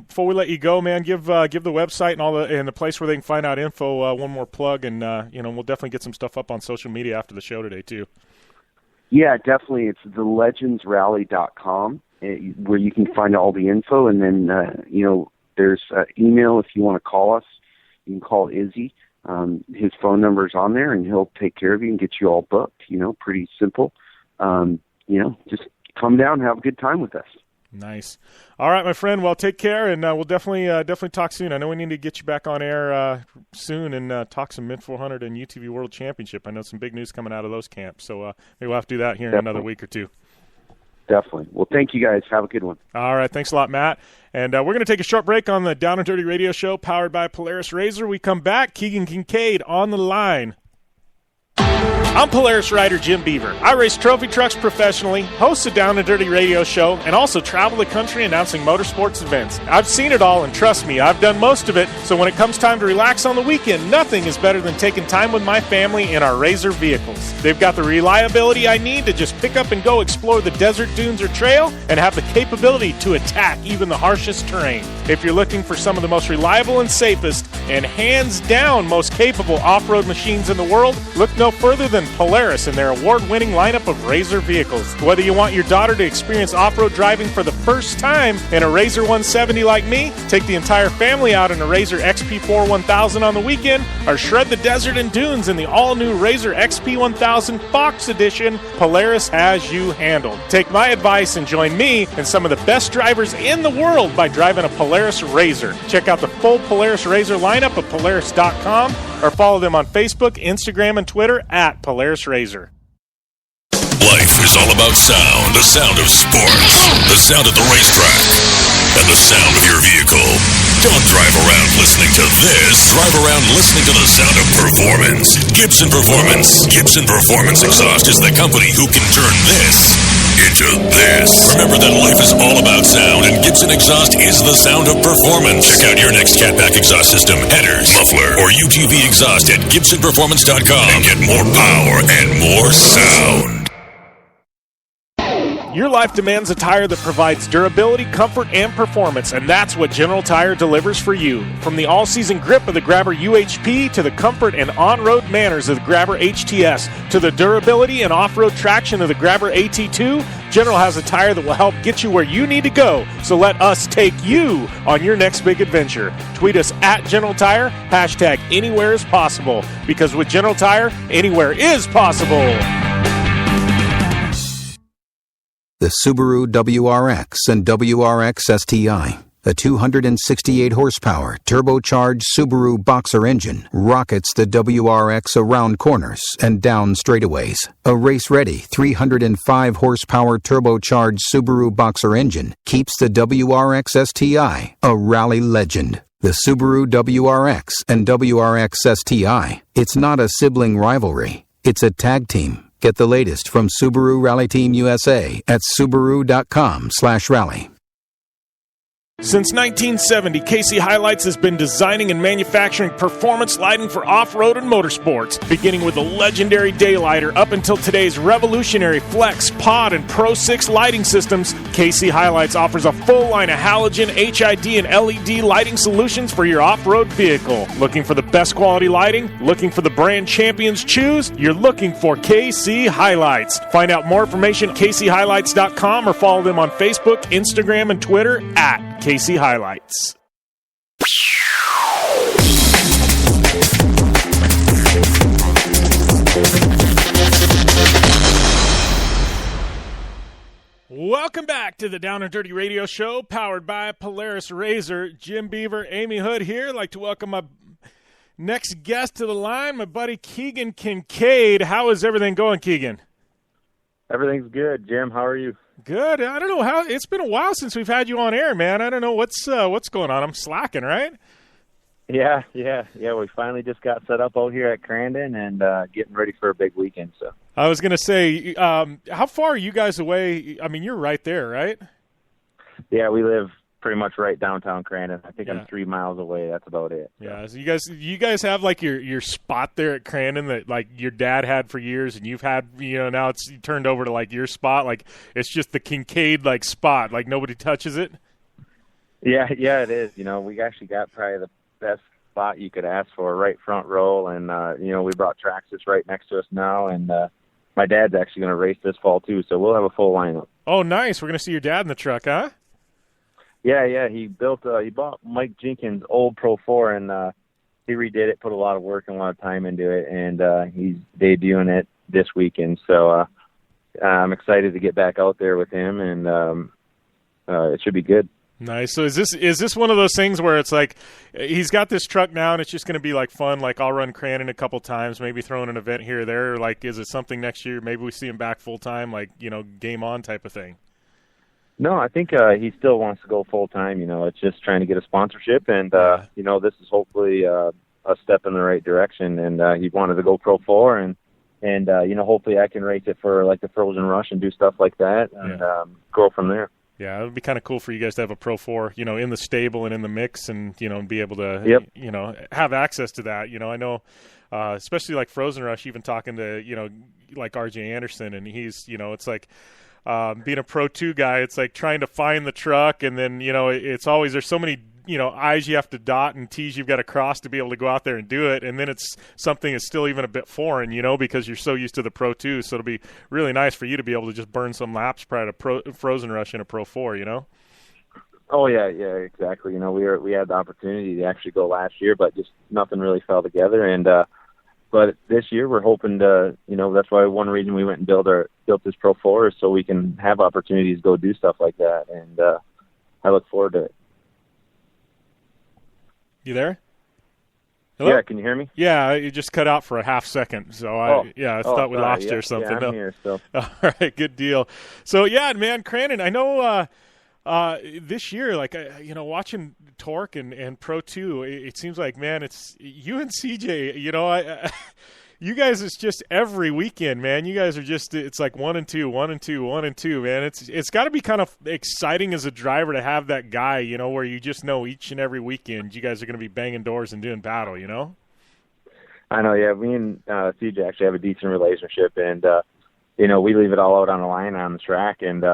Before we let you go, man, give the website and the place where they can find out info one more plug, and we'll definitely get some stuff up on social media after the show today too. Yeah, definitely. It's thelegendsrally.com. Where you can find all the info, and then there's email if you want to call us. You can call Izzy. His phone number's on there, and he'll take care of you and get you all booked. Pretty simple. Just come down and have a good time with us. Nice. All right, my friend. Well, take care, and we'll definitely talk soon. I know we need to get you back on air soon and talk some Mid 400 and UTV World Championship. I know some big news coming out of those camps, so maybe we'll have to do that here in another week or two. Definitely. Well, thank you guys. Have a good one. All right. Thanks a lot, Matt. And we're going to take a short break on the Down and Dirty Radio Show powered by Polaris Razor. We come back. Keegan Kincaid on the line. I'm Polaris rider Jim Beaver. I race trophy trucks professionally, host a Down and Dirty radio show, and also travel the country announcing motorsports events. I've seen it all, and trust me, I've done most of it, so when it comes time to relax on the weekend, nothing is better than taking time with my family in our Razor vehicles. They've got the reliability I need to just pick up and go explore the desert, dunes, or trail, and have the capability to attack even the harshest terrain. If you're looking for some of the most reliable and safest, and hands down most capable off-road machines in the world, look no further than Polaris and their award-winning lineup of Razor vehicles. Whether you want your daughter to experience off-road driving for the first time in a Razor 170 like me, take the entire family out in a Razor XP4 1000 on the weekend, or shred the desert and dunes in the all-new Razor XP 1000 Fox Edition, Polaris has you handled. Take my advice and join me and some of the best drivers in the world by driving a Polaris Razor. Check out the full Polaris Razor lineup at Polaris.com or follow them on Facebook, Instagram, and Twitter at Polaris Razor. Life is all about sound. The sound of sports, the sound of the racetrack, and the sound of your vehicle. Don't drive around listening to this. Drive around listening to the sound of performance. Gibson Performance. Gibson Performance Exhaust is the company who can turn this into this. Remember that life is all about sound, and Gibson Exhaust is the sound of performance. Check out your next catback exhaust system, headers, muffler, or UTV exhaust at GibsonPerformance.com and get more power and more sound. Your life demands a tire that provides durability, comfort, and performance, and that's what General Tire delivers for you. From the all-season grip of the Grabber UHP to the comfort and on-road manners of the Grabber HTS to the durability and off-road traction of the Grabber AT2, General has a tire that will help get you where you need to go. So let us take you on your next big adventure. Tweet us at General Tire, hashtag anywhere is possible, because with General Tire, anywhere is possible. The Subaru WRX and WRX STI, a 268 horsepower turbocharged Subaru Boxer engine, rockets the WRX around corners and down straightaways. A race-ready 305 horsepower turbocharged Subaru Boxer engine keeps the WRX STI a rally legend. The Subaru WRX and WRX STI. It's not a sibling rivalry. It's a tag team. Get the latest from Subaru Rally Team USA at Subaru.com/rally. Since 1970, KC Highlights has been designing and manufacturing performance lighting for off-road and motorsports, beginning with the legendary Daylighter up until today's revolutionary Flex, Pod, and Pro 6 lighting systems. KC Highlights offers a full line of halogen, HID, and LED lighting solutions for your off-road vehicle. Looking for the best quality lighting? Looking for the brand champions choose? You're looking for KC Highlights. Find out more information at kchighlights.com or follow them on Facebook, Instagram, and Twitter at KC Highlights. Welcome back to the Down and Dirty Radio Show, powered by Polaris Razor. Jim Beaver, Amy Hood here. I'd like to welcome my next guest to the line, my buddy Keegan Kincaid. How is everything going, Keegan? Everything's good, Jim. How are you? Good. I don't know how. It's been a while since we've had you on air, man. I don't know what's going on. I'm slacking, right? Yeah. We finally just got set up out here at Crandon and getting ready for a big weekend. So I was gonna say, how far are you guys away? I mean, you're right there, right? Yeah, we live pretty much right downtown Crandon. I think I'm 3 miles away. That's about it. Yeah. So you guys have like your spot there at Crandon that like your dad had for years, and you've had, now it's turned over to like your spot. Like it's just the Kincaid like spot. Like nobody touches it. Yeah, it is. We actually got probably the best spot you could ask for, right front row, and we brought Traxxas right next to us now, and my dad's actually going to race this fall too, so we'll have a full lineup. Oh, nice. We're going to see your dad in the truck, huh? Yeah. He bought Mike Jenkins' old Pro 4, and he redid it, put a lot of work and a lot of time into it, and he's debuting it this weekend. So I'm excited to get back out there with him, and it should be good. Nice. So is this one of those things where it's like he's got this truck now and it's just going to be like fun, like I'll run Crandon a couple times, maybe throwing an event here or there, or like is it something next year, maybe we see him back full time, like, game on type of thing? No, I think he still wants to go full time. It's just trying to get a sponsorship, and this is hopefully a step in the right direction. And he wanted to go Pro 4, and hopefully I can race it for like the Frozen Rush and do stuff like that, and go from there. Yeah, it would be kind of cool for you guys to have a Pro 4, in the stable and in the mix, and and be able to have access to that. I know, especially like Frozen Rush, even talking to like RJ Anderson, and he's it's like. Being a Pro 2 guy, it's like trying to find the truck, and then, it's always, there's so many, I's you have to dot and T's you've got to cross to be able to go out there and do it, and then it's something that's still even a bit foreign, because you're so used to the Pro 2, so it'll be really nice for you to be able to just burn some laps prior to Frozen Rush in a Pro 4, Oh, yeah, exactly. We had the opportunity to actually go last year, but just nothing really fell together, and but this year we're hoping to, that's why one reason we went and built this Pro 4 is so we can have opportunities to go do stuff like that. And I look forward to it. You there? Hello? Yeah, can you hear me? Yeah, you just cut out for a half second. So I thought we lost you or something. Yeah, I'm here still. All right, good deal. So yeah, man, Crandon, I know this year, like, watching Torc and Pro 2, it seems like, man, it's you and CJ, you guys, it's just every weekend, man. You guys are just, it's like 1 and 2, 1 and 2, 1 and 2, man. It's got to be kind of exciting as a driver to have that guy, where you just know each and every weekend you guys are going to be banging doors and doing battle, I know, yeah. Me and CJ actually have a decent relationship, and, we leave it all out on the line on the track, and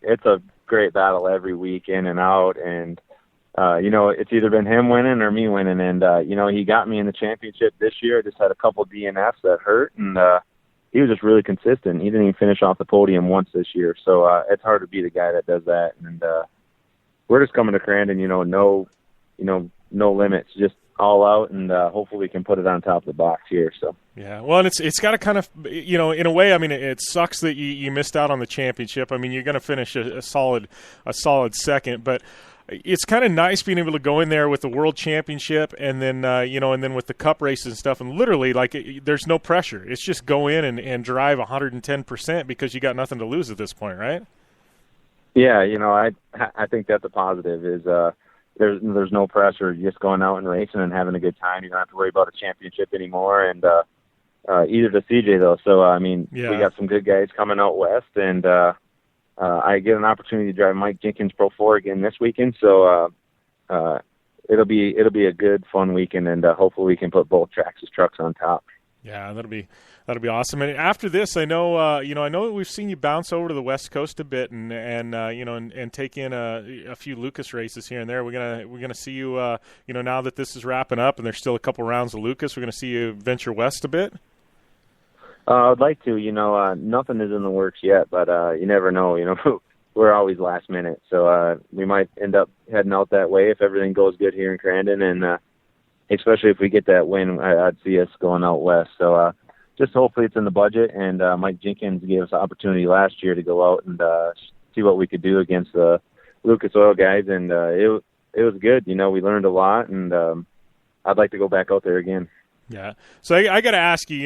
it's a great battle every week in and out, and it's either been him winning or me winning, and he got me in the championship this year. Just had a couple DNFs that hurt, and he was just really consistent. He didn't even finish off the podium once this year, so it's hard to beat a guy that does that. And we're just coming to Crandon, no limits, just all out, and hopefully we can put it on top of the box here. So yeah, well, and it's got to kind of, in a way, I mean, it sucks that you missed out on the championship. I mean, you're going to finish a solid second, but it's kind of nice being able to go in there with the World Championship, and then and then with the Cup races and stuff, and literally, like, there's no pressure. It's just go in and drive 110% because you got nothing to lose at this point, right? Yeah, I think that's a positive. Is there's no pressure. You're just going out and racing and having a good time. You don't have to worry about a championship anymore. And either to CJ though. So we got some good guys coming out west, and I get an opportunity to drive Mike Jenkins Pro 4 again this weekend. So it'll be a good, fun weekend, and hopefully we can put both Traxxas trucks on top. Yeah, that'll be awesome. And after this, I know I know we've seen you bounce over to the West Coast a bit, and take in a few Lucas races here and there. We're gonna see you now that this is wrapping up, and there's still a couple rounds of Lucas. We're gonna see you venture west a bit. I'd like to. Nothing is in the works yet, but you never know. We're always last minute, so we might end up heading out that way if everything goes good here in Crandon, and especially if we get that win, I'd see us going out west. So just hopefully it's in the budget, and Mike Jenkins gave us the opportunity last year to go out and see what we could do against the Lucas Oil guys, and it was good. We learned a lot, and I'd like to go back out there again. Yeah. So I got to ask you,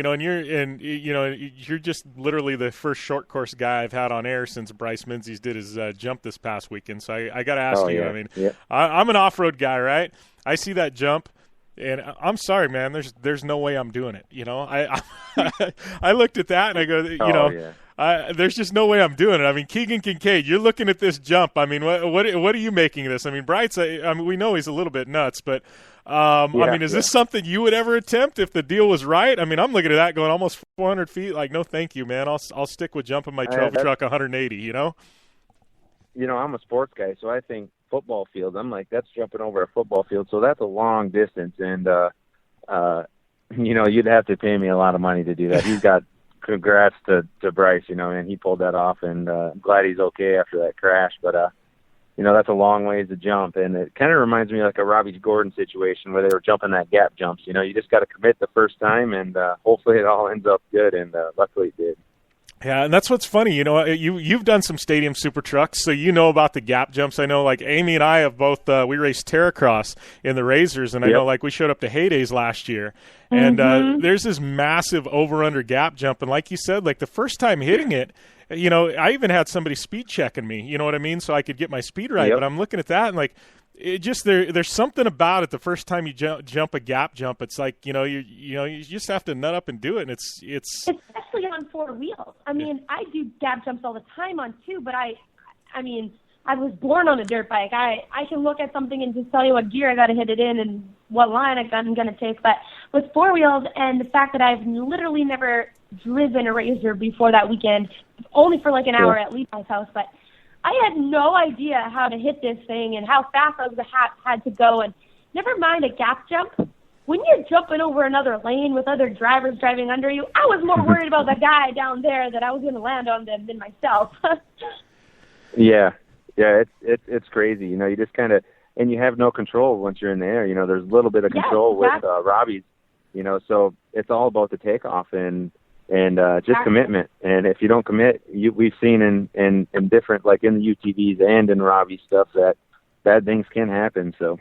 you're just literally the first short course guy I've had on air since Bryce Menzies did his jump this past weekend. So I got to ask you. Yeah. I'm an off-road guy, right? I see that jump, and I'm sorry, man. There's no way I'm doing it. I looked at that and I go, there's just no way I'm doing it. Keegan Kincaid, you're looking at this jump. What are you making of this? Bryce, we know he's a little bit nuts, but is this something you would ever attempt if the deal was right? I'm looking at that going almost 400 feet. Like, no, thank you, man. I'll stick with jumping my trophy truck 180. I'm a sports guy, so I think football field. I'm like, that's jumping over a football field, so that's a long distance, and you'd have to pay me a lot of money to do that. He's got congrats to Bryce, and he pulled that off, and I'm glad he's okay after that crash, but that's a long ways to jump, and it kind of reminds me like a Robbie Gordon situation where they were jumping that gap jumps. You just got to commit the first time, and hopefully it all ends up good, and luckily it did. Yeah, and that's what's funny. You've done some stadium super trucks, so you know about the gap jumps. I know, like, Amy and I have both, we raced Terracross in the Razors, and I know, like, we showed up to Heydays last year, and there's this massive over-under gap jump, and like you said, like, the first time hitting it, I even had somebody speed checking me, you know what I mean, so I could get my speed right, but I'm looking at that, and, like, it just there's something about it the first time you jump a gap jump. It's like you just have to nut up and do it, and it's especially on four wheels. I do gap jumps all the time on two, but I was born on a dirt bike. I can look at something and just tell you what gear I got to hit it in and what line I'm going to take. But with four wheels and the fact that I've literally never driven a Razor before that weekend, only for like an hour at Levi's house, but I had no idea how to hit this thing and how fast I was had to go. And never mind a gap jump. When you're jumping over another lane with other drivers driving under you, I was more worried about the guy down there that I was going to land on them than myself. Yeah, it's crazy. You just kind of, and you have no control once you're in the air. There's a little bit of control with Robbie's. So it's all about the takeoff and just commitment. And if you don't commit, we've seen in different, like in the UTVs and in Robbie stuff, that bad things can happen. So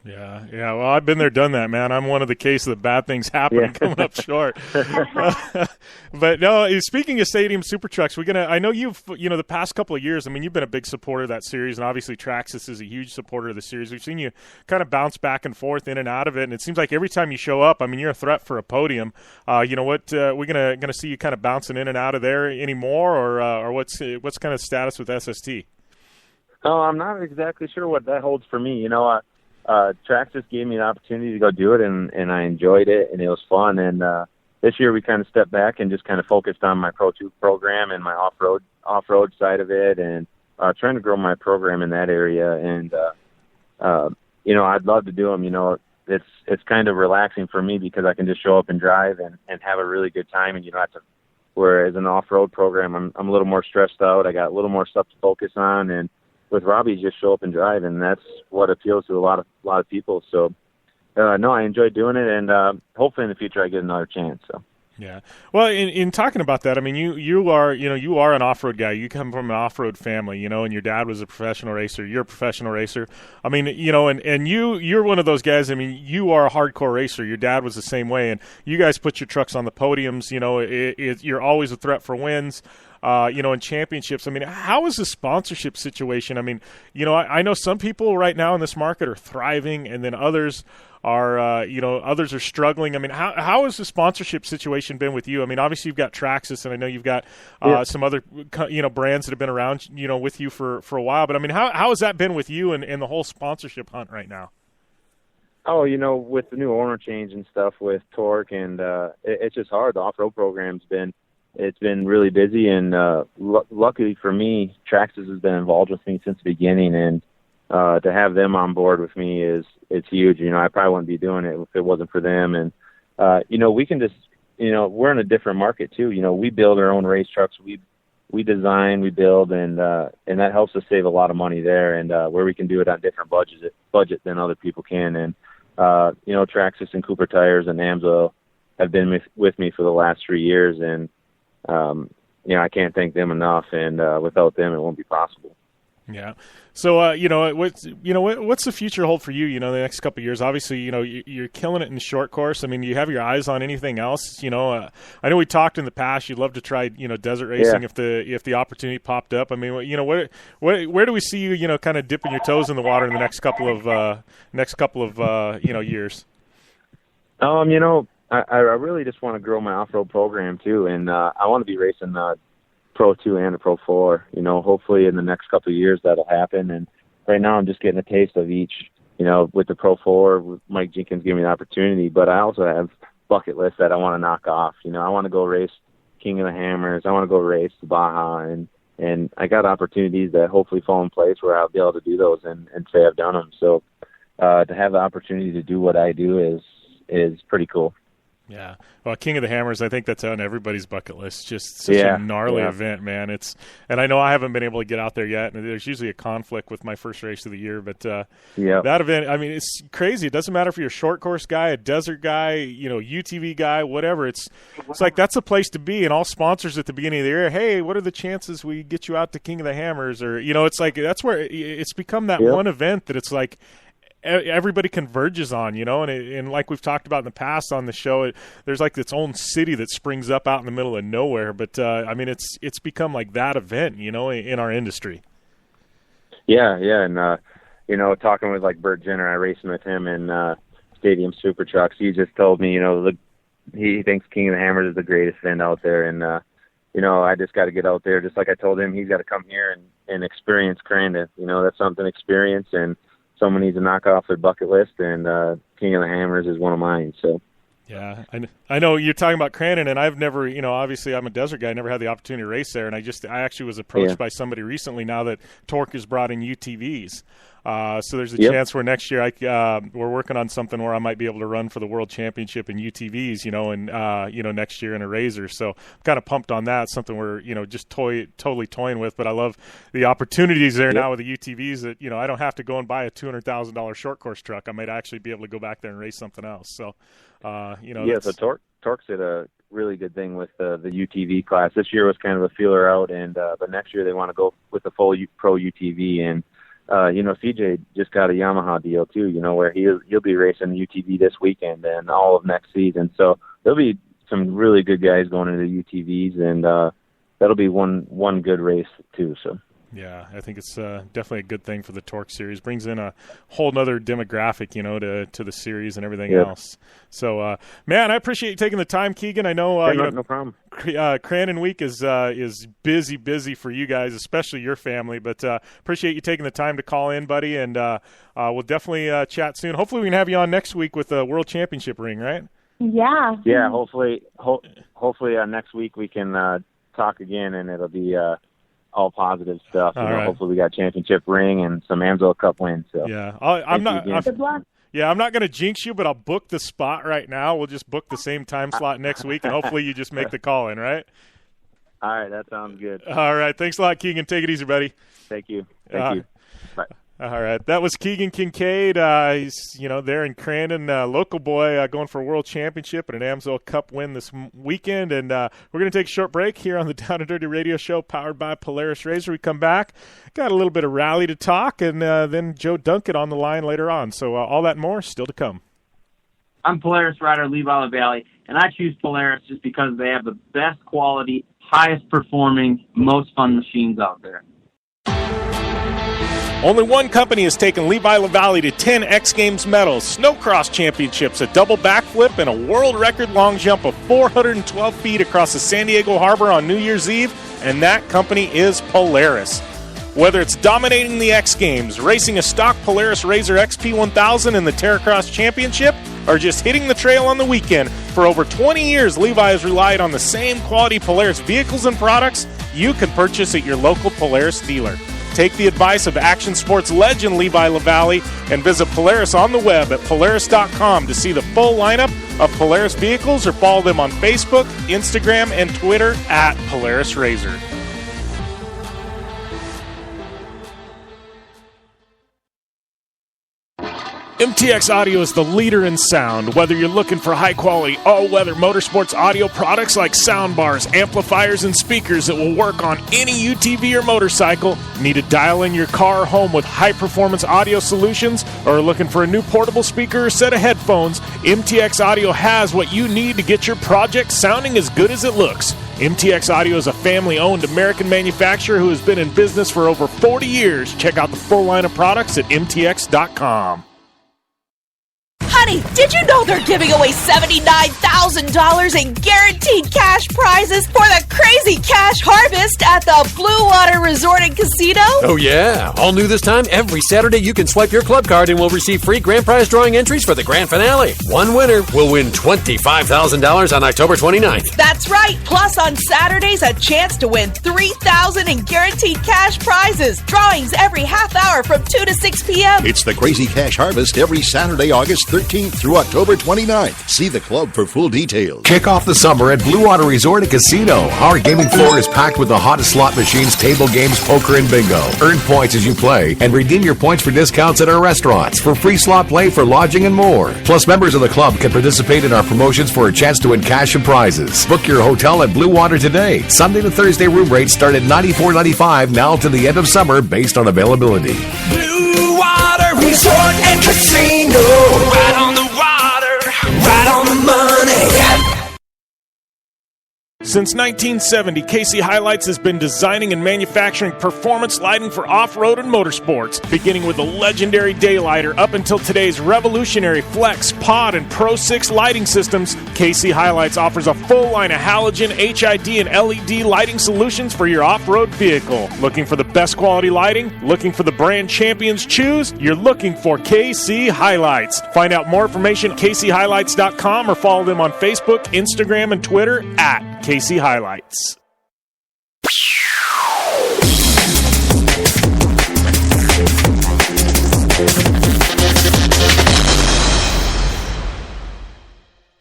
yeah. Well, I've been there, done that, man. I'm one of the cases that bad things happen and coming up short. But no, speaking of stadium super trucks, I know you've, the past couple of years, you've been a big supporter of that series, and obviously Traxxas is a huge supporter of the series. We've seen you kind of bounce back and forth in and out of it, and it seems like every time you show up, you're a threat for a podium. We're gonna see you kind of bouncing in and out of there anymore, or what's kind of status with SST? Oh, I'm not exactly sure what that holds for me. Traxxas gave me the opportunity to go do it, and I enjoyed it, and it was fun. And this year we kind of stepped back and just kind of focused on my Pro 2 program and my off-road side of it, and trying to grow my program in that area. And I'd love to do them. It's kind of relaxing for me because I can just show up and drive and have a really good time, and you don't have to. Whereas an off-road program, I'm a little more stressed out. I got a little more stuff to focus on, and with Robbie, just show up and drive, and that's what appeals to a lot of people. So, no, I enjoy doing it, and hopefully in the future I get another chance. So. Yeah. Well, in talking about that, you are an off-road guy. You come from an off-road family, and your dad was a professional racer. You're a professional racer. And you're one of those guys. You are a hardcore racer. Your dad was the same way, and you guys put your trucks on the podiums. You're always a threat for wins. in championships. I mean, how is the sponsorship situation? I mean, I know some people right now in this market are thriving, and then others are, others are struggling. I mean, how has the sponsorship situation been with you? I mean, obviously you've got Traxxas, and I know you've got some other, brands that have been around, with you for a while. But I mean, how has that been with you and the whole sponsorship hunt right now? Oh, with the new owner change and stuff with Torc, and it's just hard. The off-road program's been really busy, and luckily for me, Traxxas has been involved with me since the beginning, and to have them on board with me it's huge. I probably wouldn't be doing it if it wasn't for them. And we can just, we're in a different market too. We build our own race trucks. We design, we build, and that helps us save a lot of money there. And where we can do it on different budget than other people can. And Traxxas and Cooper Tires and AMSO have been with me for the last 3 years, and I can't thank them enough. And without them, it won't be possible. Yeah. So, what's the future hold for you, the next couple of years? Obviously, you're killing it in the short course. I mean, do you have your eyes on anything else? I know we talked in the past, you'd love to try, desert racing if the opportunity popped up. I mean, where do we see you, kind of dipping your toes in the water in the next couple of years? I really just want to grow my off-road program too. And, I want to be racing, Pro 2 and a Pro 4, hopefully in the next couple of years that'll happen. And right now I'm just getting a taste of each, with the Pro 4, with Mike Jenkins giving me the opportunity, but I also have bucket lists that I want to knock off. I want to go race King of the Hammers. I want to go race the Baja, and I got opportunities that hopefully fall in place where I'll be able to do those and say I've done them. So, to have the opportunity to do what I do is pretty cool. Yeah. Well, King of the Hammers, I think that's on everybody's bucket list. Just such a gnarly event, man. And I know I haven't been able to get out there yet, and there's usually a conflict with my first race of the year, but that event, I mean, it's crazy. It doesn't matter if you're a short course guy, a desert guy, UTV guy, whatever. It's like that's a place to be, and all sponsors at the beginning of the year, hey, what are the chances we get you out to King of the Hammers? Or, it's like that's where it's become that one event that it's like everybody converges on, and like we've talked about in the past on the show, there's like its own city that springs up out in the middle of nowhere. But I mean, it's become like that event, in our industry. Yeah, and talking with like Bert Jenner, I racing with him in Stadium Super Trucks. He just told me, he thinks King of the Hammers is the greatest event out there, and I just got to get out there. Just like I told him, he's got to come here and experience Crandon. That's something to experience, and someone needs to knock off their bucket list, and King of the Hammers is one of mine. So, yeah, I know you're talking about Crandon, and I've never, obviously I'm a desert guy, I never had the opportunity to race there, and I actually was approached by somebody recently now that Torc has brought in UTVs. So there's a chance where next year we're working on something where I might be able to run for the World Championship in UTVs, and next year in a Razor. So I'm kind of pumped on that. Something we're just totally toying with. But I love the opportunities there now with the UTVs that I don't have to go and buy a $200,000 short course truck. I might actually be able to go back there and race something else. So so Torc did a really good thing with the UTV class. This year was kind of a feeler out, and but next year they want to go with the full pro UTV. And CJ just got a Yamaha deal too, where he'll be racing UTV this weekend and all of next season. So there'll be some really good guys going into the UTVs, and that'll be one good race too. So. Yeah, I think it's definitely a good thing for the Torc series. Brings in a whole nother demographic, to the series and everything else. So, man, I appreciate you taking the time, Keegan. I know, no problem. Crandon Week is busy for you guys, especially your family. But appreciate you taking the time to call in, buddy. And we'll definitely chat soon. Hopefully, we can have you on next week with the World Championship ring, right? Yeah. Yeah. Hopefully, next week we can talk again, and it'll be. All positive stuff. Right. Hopefully we got championship ring and some AMSO Cup wins. So yeah, I'm not going to jinx you, but I'll book the spot right now. We'll just book the same time slot next week, and hopefully you just make the call in, right? All right, that sounds good. All right, thanks a lot, Keegan. Take it easy, buddy. Thank you. Thank you. Bye. All right, that was Keegan Kincaid. He's there in Crandon, local boy, going for a world championship and an AMSO Cup win this weekend. And we're going to take a short break here on the Down and Dirty Radio Show, powered by Polaris Razor. We come back, got a little bit of rally to talk, and then Joe Duncan on the line later on. So all that and more still to come. I'm Polaris rider Levi LaValle, and I choose Polaris just because they have the best quality, highest performing, most fun machines out there. Only one company has taken Levi LaValle to 10 X Games medals, snowcross championships, a double backflip, and a world record long jump of 412 feet across the San Diego Harbor on New Year's Eve, and that company is Polaris. Whether it's dominating the X Games, racing a stock Polaris RZR XP1000 in the Terracross Championship, or just hitting the trail on the weekend, for over 20 years Levi has relied on the same quality Polaris vehicles and products you can purchase at your local Polaris dealer. Take the advice of action sports legend Levi LaValle and visit Polaris on the web at Polaris.com to see the full lineup of Polaris vehicles, or follow them on Facebook, Instagram, and Twitter at Polaris RZR. MTX Audio is the leader in sound. Whether you're looking for high-quality, all-weather motorsports audio products like soundbars, amplifiers, and speakers that will work on any UTV or motorcycle, need to dial in your car or home with high-performance audio solutions, or are looking for a new portable speaker or set of headphones, MTX Audio has what you need to get your project sounding as good as it looks. MTX Audio is a family-owned American manufacturer who has been in business for over 40 years. Check out the full line of products at mtx.com. Honey, did you know they're giving away $79,000 in guaranteed cash prizes for the Crazy Cash Harvest at the Blue Water Resort and Casino? Oh, yeah. All new this time, every Saturday you can swipe your club card and we'll receive free grand prize drawing entries for the grand finale. One winner will win $25,000 on October 29th. That's right. Plus, on Saturdays, a chance to win $3,000 in guaranteed cash prizes. Drawings every half hour from 2 to 6 p.m. It's the Crazy Cash Harvest every Saturday, August 13th through October 29th. See the club for full details. Kick off the summer at Blue Water Resort and Casino. Our gaming floor is packed with the hottest slot machines, table games, poker, and bingo. Earn points as you play and redeem your points for discounts at our restaurants, for free slot play, for lodging, and more. Plus, members of the club can participate in our promotions for a chance to win cash and prizes. Book your hotel at Blue Water today. Sunday to Thursday room rates start at $94.95 now to the end of summer based on availability. Blue Water Resort and Casino. Right on the water, right on the money. Since 1970, KC Highlights has been designing and manufacturing performance lighting for off-road and motorsports, beginning with the legendary Daylighter up until today's revolutionary Flex, Pod, and Pro 6 lighting systems. KC Highlights offers a full line of halogen, HID, and LED lighting solutions for your off-road vehicle. Looking for the best quality lighting? Looking for the brand champions choose? You're looking for KC Highlights. Find out more information at kchighlights.com or follow them on Facebook, Instagram, and Twitter at KC Highlights.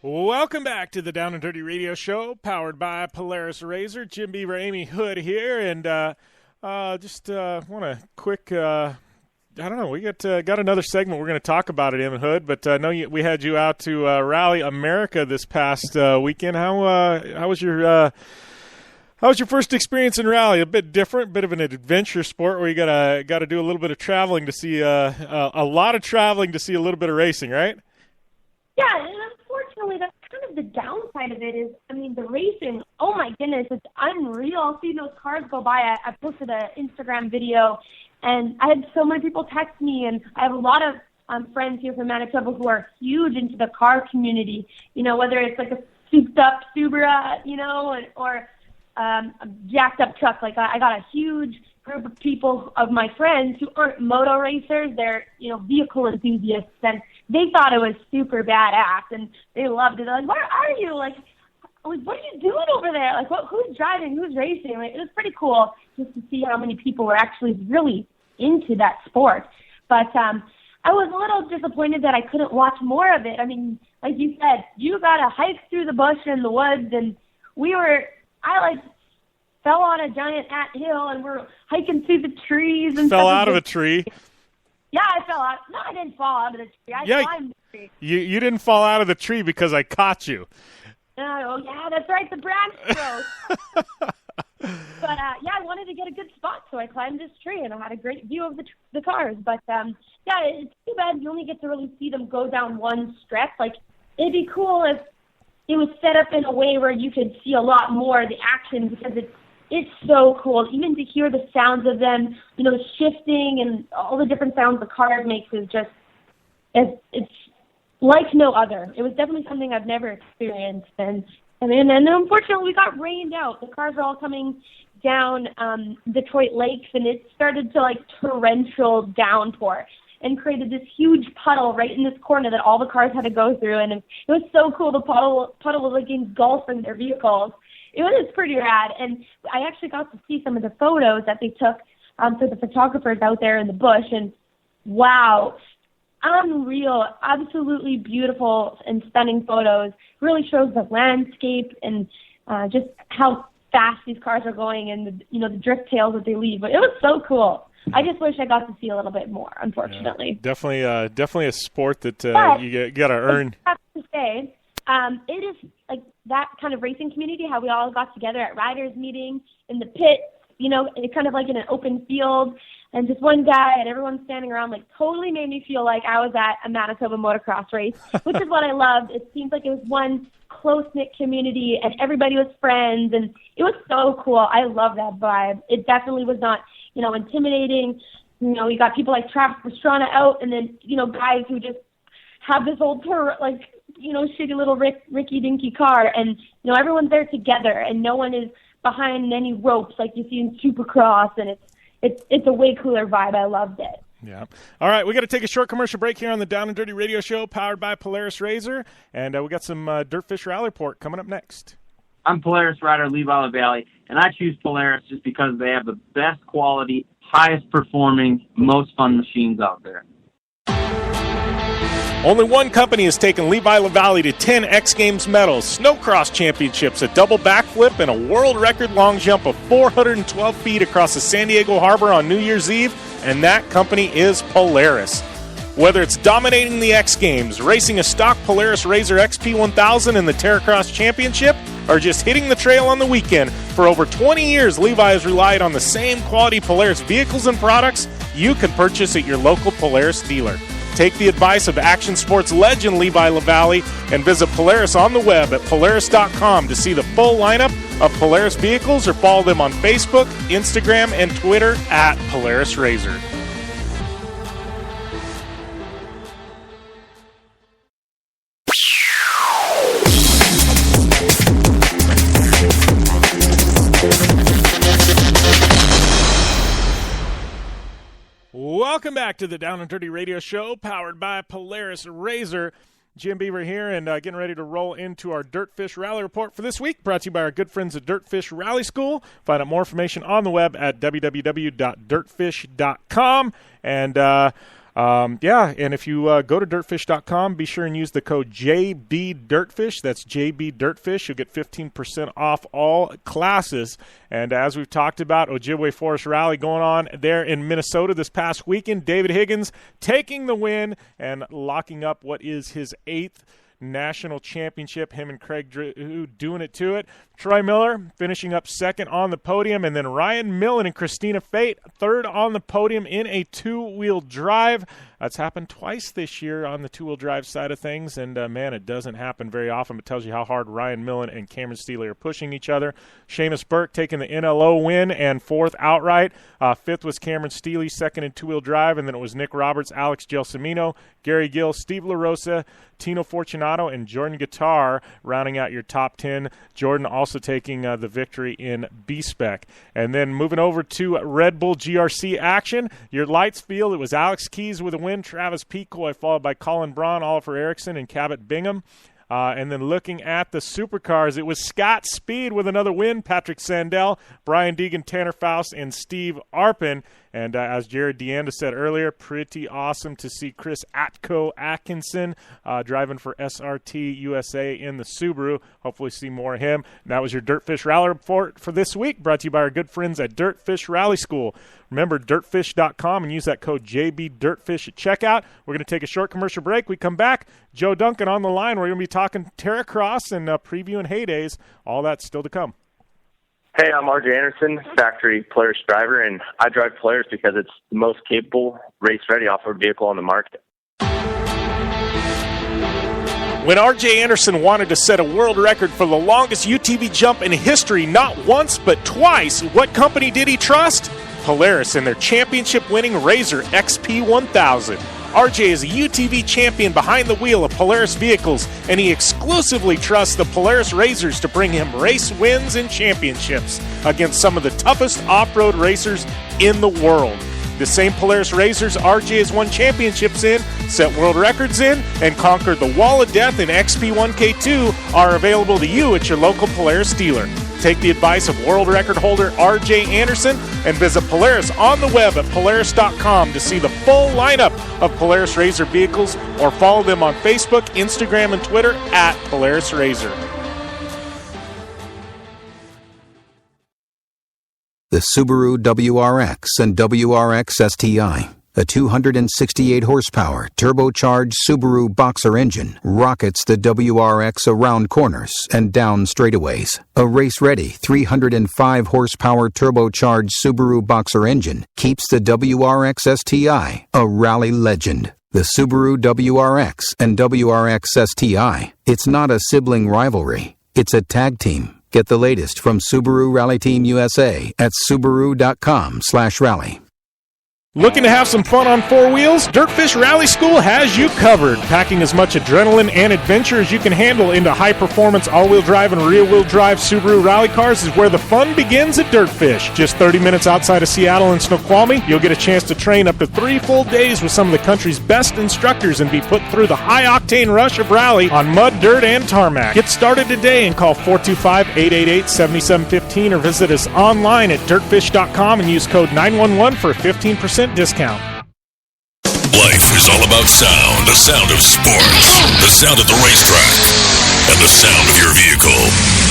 Welcome back to the Down and Dirty Radio Show, powered by Polaris RZR. Jim Beaver, Amy Hood here, and just want a quick. I don't know. We got another segment we're going to talk about at Amy Hood, but I know we had you out to Rally America this past weekend. How was your first experience in rally? A bit different, bit of an adventure sport where you got to do a little bit of traveling to see a lot of traveling to see a little bit of racing, right? Yeah, and unfortunately, that's kind of the downside of it is, I mean, the racing, oh my goodness, it's unreal seeing those cars go by. I posted an Instagram video, and I had so many people text me, and I have a lot of friends here from Manitoba who are huge into the car community, you know, whether it's like a souped-up Subaru, you know, or a jacked-up truck. Like, I got a huge group of people, of my friends, who aren't moto racers. They're, you know, vehicle enthusiasts, and they thought it was super badass, and they loved it. They're like, where are you? Like, what are you doing over there? Like, who's driving? Who's racing? Like, it was pretty cool just to see how many people were actually really into that sport. But I was a little disappointed that I couldn't watch more of it. I mean, like you said, you got to hike through the bush and the woods, and I fell on a giant anthill, and we're hiking through the trees. And fell out of a tree. Yeah, I fell out. No, I didn't fall out of the tree. I climbed the tree. You didn't fall out of the tree because I caught you. Oh, yeah, that's right. The branch broke. But, yeah, I wanted to get a good spot, so I climbed this tree, and I had a great view of the cars. But, yeah, it's too bad you only get to really see them go down one stretch. Like, it'd be cool if, it was set up in a way where you could see a lot more of the action because it's so cool. Even to hear the sounds of them, shifting and all the different sounds the cars makes is just, it's like no other. It was definitely something I've never experienced. And unfortunately we got rained out. The cars are all coming down Detroit Lakes, and it started to torrential downpour and created this huge puddle right in this corner that all the cars had to go through. And it was so cool. The puddle was engulfing their vehicles. It was pretty rad. And I actually got to see some of the photos that they took for the photographers out there in the bush. And wow, unreal, absolutely beautiful and stunning photos. Really shows the landscape and just how fast these cars are going and the drift tails that they leave. But it was so cool. I just wish I got to see a little bit more, unfortunately. Yeah, definitely a sport that you got to earn. I have to say, it is like that kind of racing community, how we all got together at riders meeting in the pit, it's kind of like in an open field, and just one guy and everyone standing around, totally made me feel like I was at a Manitoba motocross race, which is what I loved. It seems like it was one close-knit community, and everybody was friends, and it was so cool. I love that vibe. It definitely was not, intimidating. You got people like Travis Pastrana out, and then, guys who just have this old, shitty little Ricky Dinky car, and, everyone's there together, and no one is behind any ropes like you see in Supercross, and it's a way cooler vibe. I loved it. Yeah. All right, we got to take a short commercial break here on the Down and Dirty Radio Show, powered by Polaris RZR, and we got some DirtFish Rally Report coming up next. I'm Polaris rider Levi LaValle, and I choose Polaris just because they have the best quality, highest performing, most fun machines out there. Only one company has taken Levi LaValle to 10 X Games medals, snowcross championships, a double backflip, and a world record long jump of 412 feet across the San Diego Harbor on New Year's Eve, and that company is Polaris. Whether it's dominating the X Games, racing a stock Polaris RZR XP1000 in the Terracross Championship, or just hitting the trail on the weekend, for over 20 years, Levi has relied on the same quality Polaris vehicles and products you can purchase at your local Polaris dealer. Take the advice of action sports legend Levi LaValle and visit Polaris on the web at Polaris.com to see the full lineup of Polaris vehicles, or follow them on Facebook, Instagram, and Twitter at Polaris RZR. Welcome back to the Down and Dirty Radio Show, powered by Polaris RZR. Jim Beaver here, and getting ready to roll into our DirtFish Rally Report for this week, brought to you by our good friends at DirtFish Rally School. Find out more information on the web at www.dirtfish.com. And and if you go to dirtfish.com, be sure and use the code JBDirtFish. That's JBDirtFish. You'll get 15% off all classes. And as we've talked about, Ojibwe Forest Rally going on there in Minnesota this past weekend. David Higgins taking the win and locking up what is his 8th national championship. Him and Craig Drew doing it to it. Troy Miller finishing up second on the podium, and then Ryan Millen and Christina Fate third on the podium in a two-wheel drive. That's happened twice this year on the two-wheel drive side of things, and man, it doesn't happen very often. It tells you how hard Ryan Millen and Cameron Steele are pushing each other. Seamus Burke taking the NLO win and fourth outright. Fifth was Cameron Steele, second in two-wheel drive, and then it was Nick Roberts, Alex Gelsomino, Gary Gill, Steve LaRosa, Tino Fortunato, and Jordan Guitar rounding out your top 10. Jordan also taking the victory in B-Spec. And then moving over to Red Bull GRC action, your lights field, it was Alex Keys with a win, Travis Pecoy followed by Colin Braun, Oliver Erickson, and Cabot Bingham. And then looking at the supercars, it was Scott Speed with another win, Patrick Sandell, Brian Deegan, Tanner Faust, and Steve Arpin. And as Jarod DeAnda said earlier, pretty awesome to see Chris Atco Atkinson driving for SRT USA in the Subaru. Hopefully see more of him. And that was your DirtFish Rally Report for this week, brought to you by our good friends at DirtFish Rally School. Remember, dirtfish.com, and use that code JBDirtFish at checkout. We're going to take a short commercial break. We come back, Joe Duncan on the line. We're going to be talking Terracross and previewing heydays. All that's still to come. Hey, I'm RJ Anderson, factory Polaris driver, and I drive Polaris because it's the most capable, race-ready off-road vehicle on the market. When R.J. Anderson wanted to set a world record for the longest UTV jump in history, not once but twice, what company did he trust? Polaris and their championship-winning Razor XP1000. RJ is a UTV champion behind the wheel of Polaris vehicles, and he exclusively trusts the Polaris Razors to bring him race wins and championships against some of the toughest off-road racers in the world. The same Polaris Razors RJ has won championships in, set world records in, and conquered the Wall of Death in XP1K2 are available to you at your local Polaris dealer. Take the advice of world record holder R.J. Anderson and visit Polaris on the web at Polaris.com to see the full lineup of Polaris Razor vehicles, or follow them on Facebook, Instagram, and Twitter at Polaris Razor. The Subaru WRX and WRX STI. A 268 horsepower turbocharged Subaru Boxer engine rockets the WRX around corners and down straightaways. A race-ready 305 horsepower turbocharged Subaru Boxer engine keeps the WRX STI a rally legend. The Subaru WRX and WRX STI. It's not a sibling rivalry. It's a tag team. Get the latest from Subaru Rally Team USA at Subaru.com/rally. Looking to have some fun on four wheels? DirtFish Rally School has you covered. Packing as much adrenaline and adventure as you can handle into high-performance all-wheel drive and rear-wheel drive Subaru rally cars is where the fun begins at DirtFish. Just 30 minutes outside of Seattle in Snoqualmie, you'll get a chance to train up to 3 full days with some of the country's best instructors and be put through the high-octane rush of rally on mud, dirt, and tarmac. Get started today and call 425-888-7715 or visit us online at dirtfish.com and use code 911 for a 15% discount. Life is all about sound, the sound of sports, the sound of the racetrack, and the sound of your vehicle.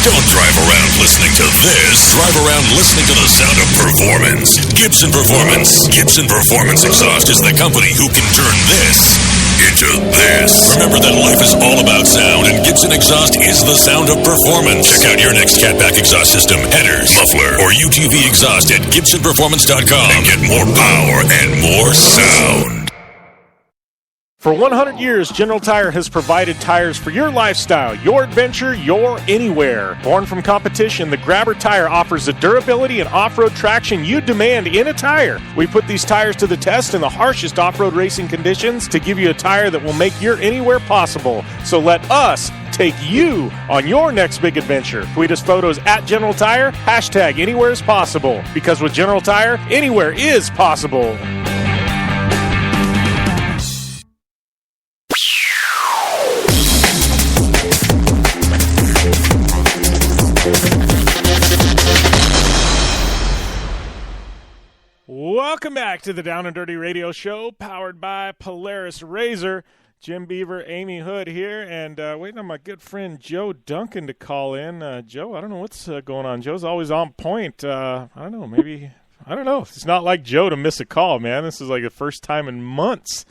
Don't drive around listening to this. Drive around listening to the sound of performance. Gibson Performance. Gibson Performance Exhaust is the company who can turn this into this. Remember that life is all about sound, and Gibson Exhaust is the sound of performance. Check out your next catback exhaust system, headers, muffler, or UTV exhaust at GibsonPerformance.com and get more power and more sound. For 100 years, General Tire has provided tires for your lifestyle, your adventure, your anywhere. Born from competition, the Grabber tire offers the durability and off-road traction you demand in a tire. We put these tires to the test in the harshest off-road racing conditions to give you a tire that will make your anywhere possible. So let us take you on your next big adventure. Tweet us photos at General Tire, hashtag anywhere is possible. Because with General Tire, anywhere is possible. Welcome back to the Down and Dirty Radio Show, powered by Polaris Razor. Jim Beaver, Amy Hood here, and waiting on my good friend Joe Duncan to call in. Joe, I don't know what's going on. Joe's always on point. I don't know, maybe, I don't know. It's not like Joe to miss a call, man. This is like the first time in months.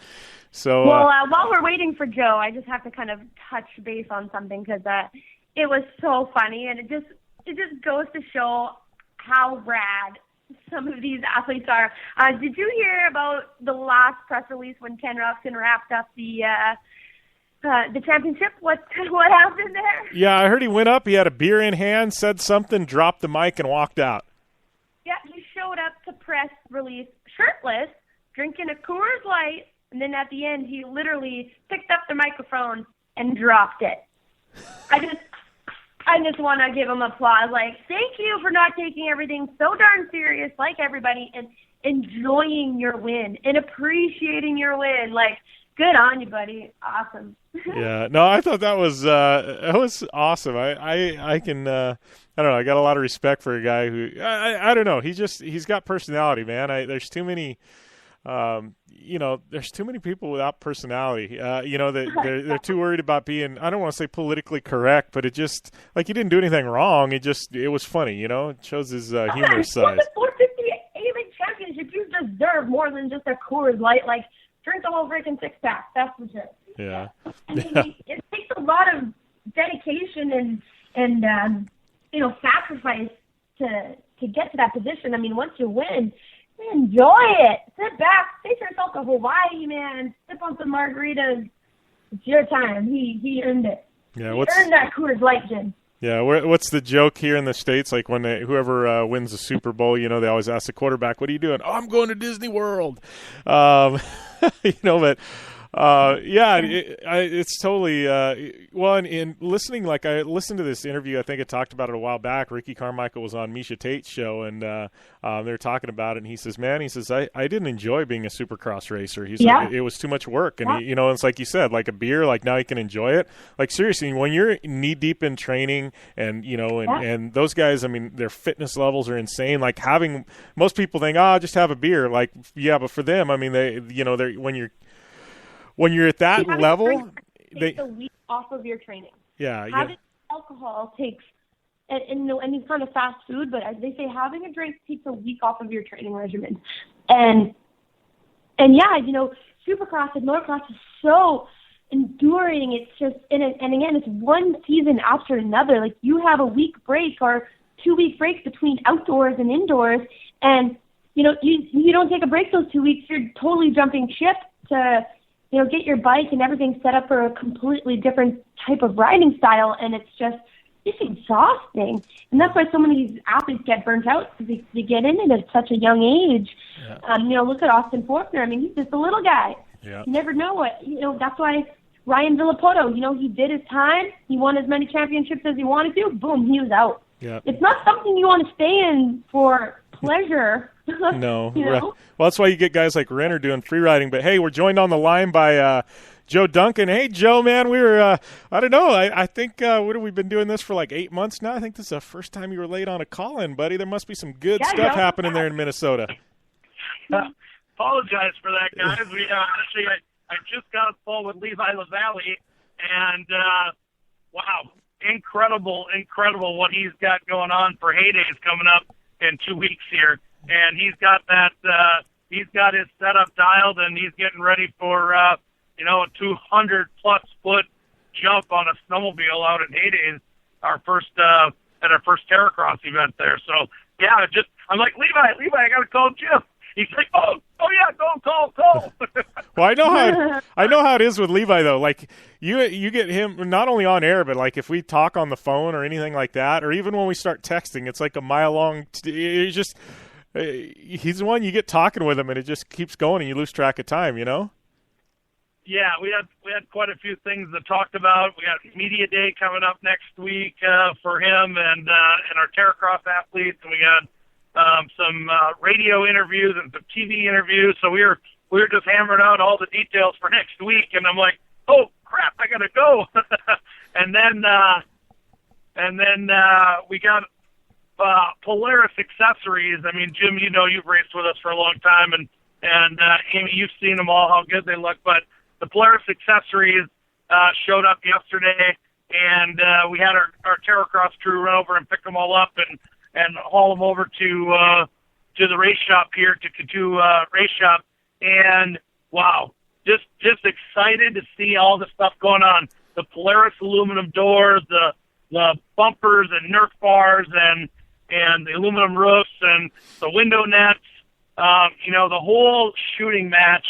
So, while we're waiting for Joe, I just have to kind of touch base on something because it was so funny, and it just goes to show how rad some of these athletes are. Did you hear about the last press release when Ken Roczen wrapped up the championship? What happened there? Yeah, I heard he went up, he had a beer in hand, said something, dropped the mic, and walked out. Yeah, he showed up to press release shirtless, drinking a Coors Light, and then at the end he literally picked up the microphone and dropped it. I just want to give him applause. Like, thank you for not taking everything so darn serious like everybody and enjoying your win and appreciating your win. Like, good on you, buddy. Awesome. Yeah. No, I thought that was awesome. I can I don't know. I got a lot of respect for a guy who I don't know. He's got personality, man. There's too many there's too many people without personality. They're too worried about being, I don't want to say politically correct, but it just, like, he didn't do anything wrong. It was funny, It shows his humorous side. For the 450 A-League championship, you deserve more than just a Coors Light. Like, drink the whole freaking six-pack. That's legit. Yeah. I mean, it takes a lot of dedication and sacrifice to get to that position. I mean, once you win, enjoy it. Sit back, take yourself to Hawaii, man. Sip on some margaritas. It's your time. He earned it. Yeah, he earned that Coors Light gin. Yeah, what's the joke here in the States? Like when whoever wins the Super Bowl, you know, they always ask the quarterback, "What are you doing?" "Oh, I'm going to Disney World." You know, but yeah, it's totally well. And listening, like I listened to this interview. I think I talked about it a while back. Ricky Carmichael was on Misha Tate's show, and they were talking about it. And he says, "Man, I didn't enjoy being a Supercross racer." He's like, it was too much work. And you know, it's like you said, like a beer. Like now you can enjoy it. Like seriously, when you're knee deep in training, and you know, and those guys, I mean, their fitness levels are insane. Like most people think, "Oh, just have a beer." Like, yeah, but for them, I mean, they're when you're at that level, takes a week off of your training. Yeah, having alcohol takes, and any kind of fast food, but as they say, having a drink takes a week off of your training regimen. And yeah, you know, Supercross and Motocross is so enduring. It's just, and again, it's one season after another. Like you have a week break or 2-week breaks between outdoors and indoors, and you know, you don't take a break those 2 weeks. You're totally jumping ship to, you know, get your bike and everything set up for a completely different type of riding style, and it's exhausting. And that's why so many of these athletes get burnt out, because they get in it at such a young age. Yeah. You know, look at Austin Faulkner. I mean, he's just a little guy. Yeah. You never know what, you know, that's why Ryan Villapoto, you know, he did his time. He won as many championships as he wanted to. Boom, he was out. Yeah. It's not something you want to stay in for pleasure. No. You know? Well, that's why you get guys like Renner doing free riding. But, hey, we're joined on the line by Joe Duncan. Hey, Joe, man, we were, I don't know, I think, what have we been doing this for like 8 months now? I think this is the first time you were late on a call-in, buddy. There must be some good stuff happening there in Minnesota. Apologize for that, guys. We actually, I just got a phone with Levi LaValle, and, wow, incredible what he's got going on for Heydays coming up in 2 weeks here. And he's got that, he's got his setup dialed, and he's getting ready for, you know, a 200-plus foot jump on a snowmobile out at Heydays, our first Terracross event there. So, yeah, I'm like, Levi, I got to call Jim. He's like, oh yeah, go call. Well, I know how it is with Levi though. Like you get him not only on air, but like if we talk on the phone or anything like that, or even when we start texting, it's like a mile long. He's the one you get talking with him, and it just keeps going, and you lose track of time. You know. Yeah, we had quite a few things to talk about. We got Media Day coming up next week for him and our Terracross athletes, and we got some radio interviews and some TV interviews. So we were just hammering out all the details for next week, and I'm like, oh crap, I gotta go. and then we got Polaris accessories. I mean, Jim, you know, you've raced with us for a long time, and Amy, you've seen them all, how good they look. But the Polaris accessories showed up yesterday, and we had our Terracross crew run over and pick them all up and haul them over to the race shop here, to Katu Race Shop. And wow, just excited to see all the stuff going on. The Polaris aluminum doors, the bumpers and Nerf bars, and the aluminum roofs and the window nets. You know, the whole shooting match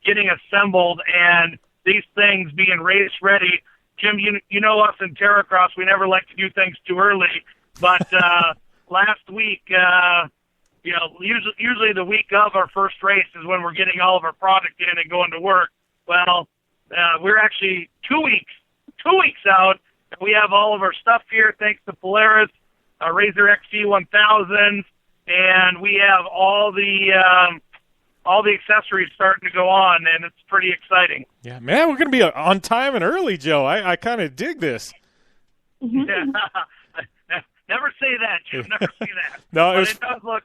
getting assembled, and these things being race ready. Jim, you know us in Terracross, we never like to do things too early. But last week, you know, usually the week of our first race is when we're getting all of our product in and going to work. Well, we're actually 2 weeks out, and we have all of our stuff here thanks to Polaris, Razor XC 1000s, and we have all the accessories starting to go on, and it's pretty exciting. Yeah, man, we're going to be on time and early, Joe. I kind of dig this. Yeah. Never say that, Jim. Never say that. No, it does look.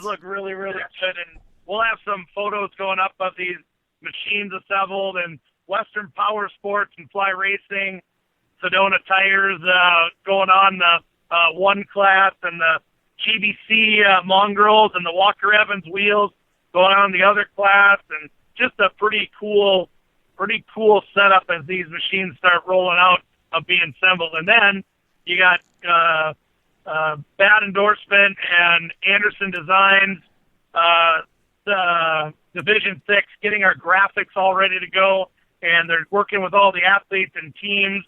Look really, really good, and we'll have some photos going up of these machines assembled, and Western Power Sports and Fly Racing, Sedona Tires going on the one class, and the GBC Mongrels and the Walker Evans wheels going on the other class, and just a pretty cool setup as these machines start rolling out of being assembled. And then you got Bad Endorsement and Anderson Designs, the Division 6, getting our graphics all ready to go. and they're working with all the athletes and teams.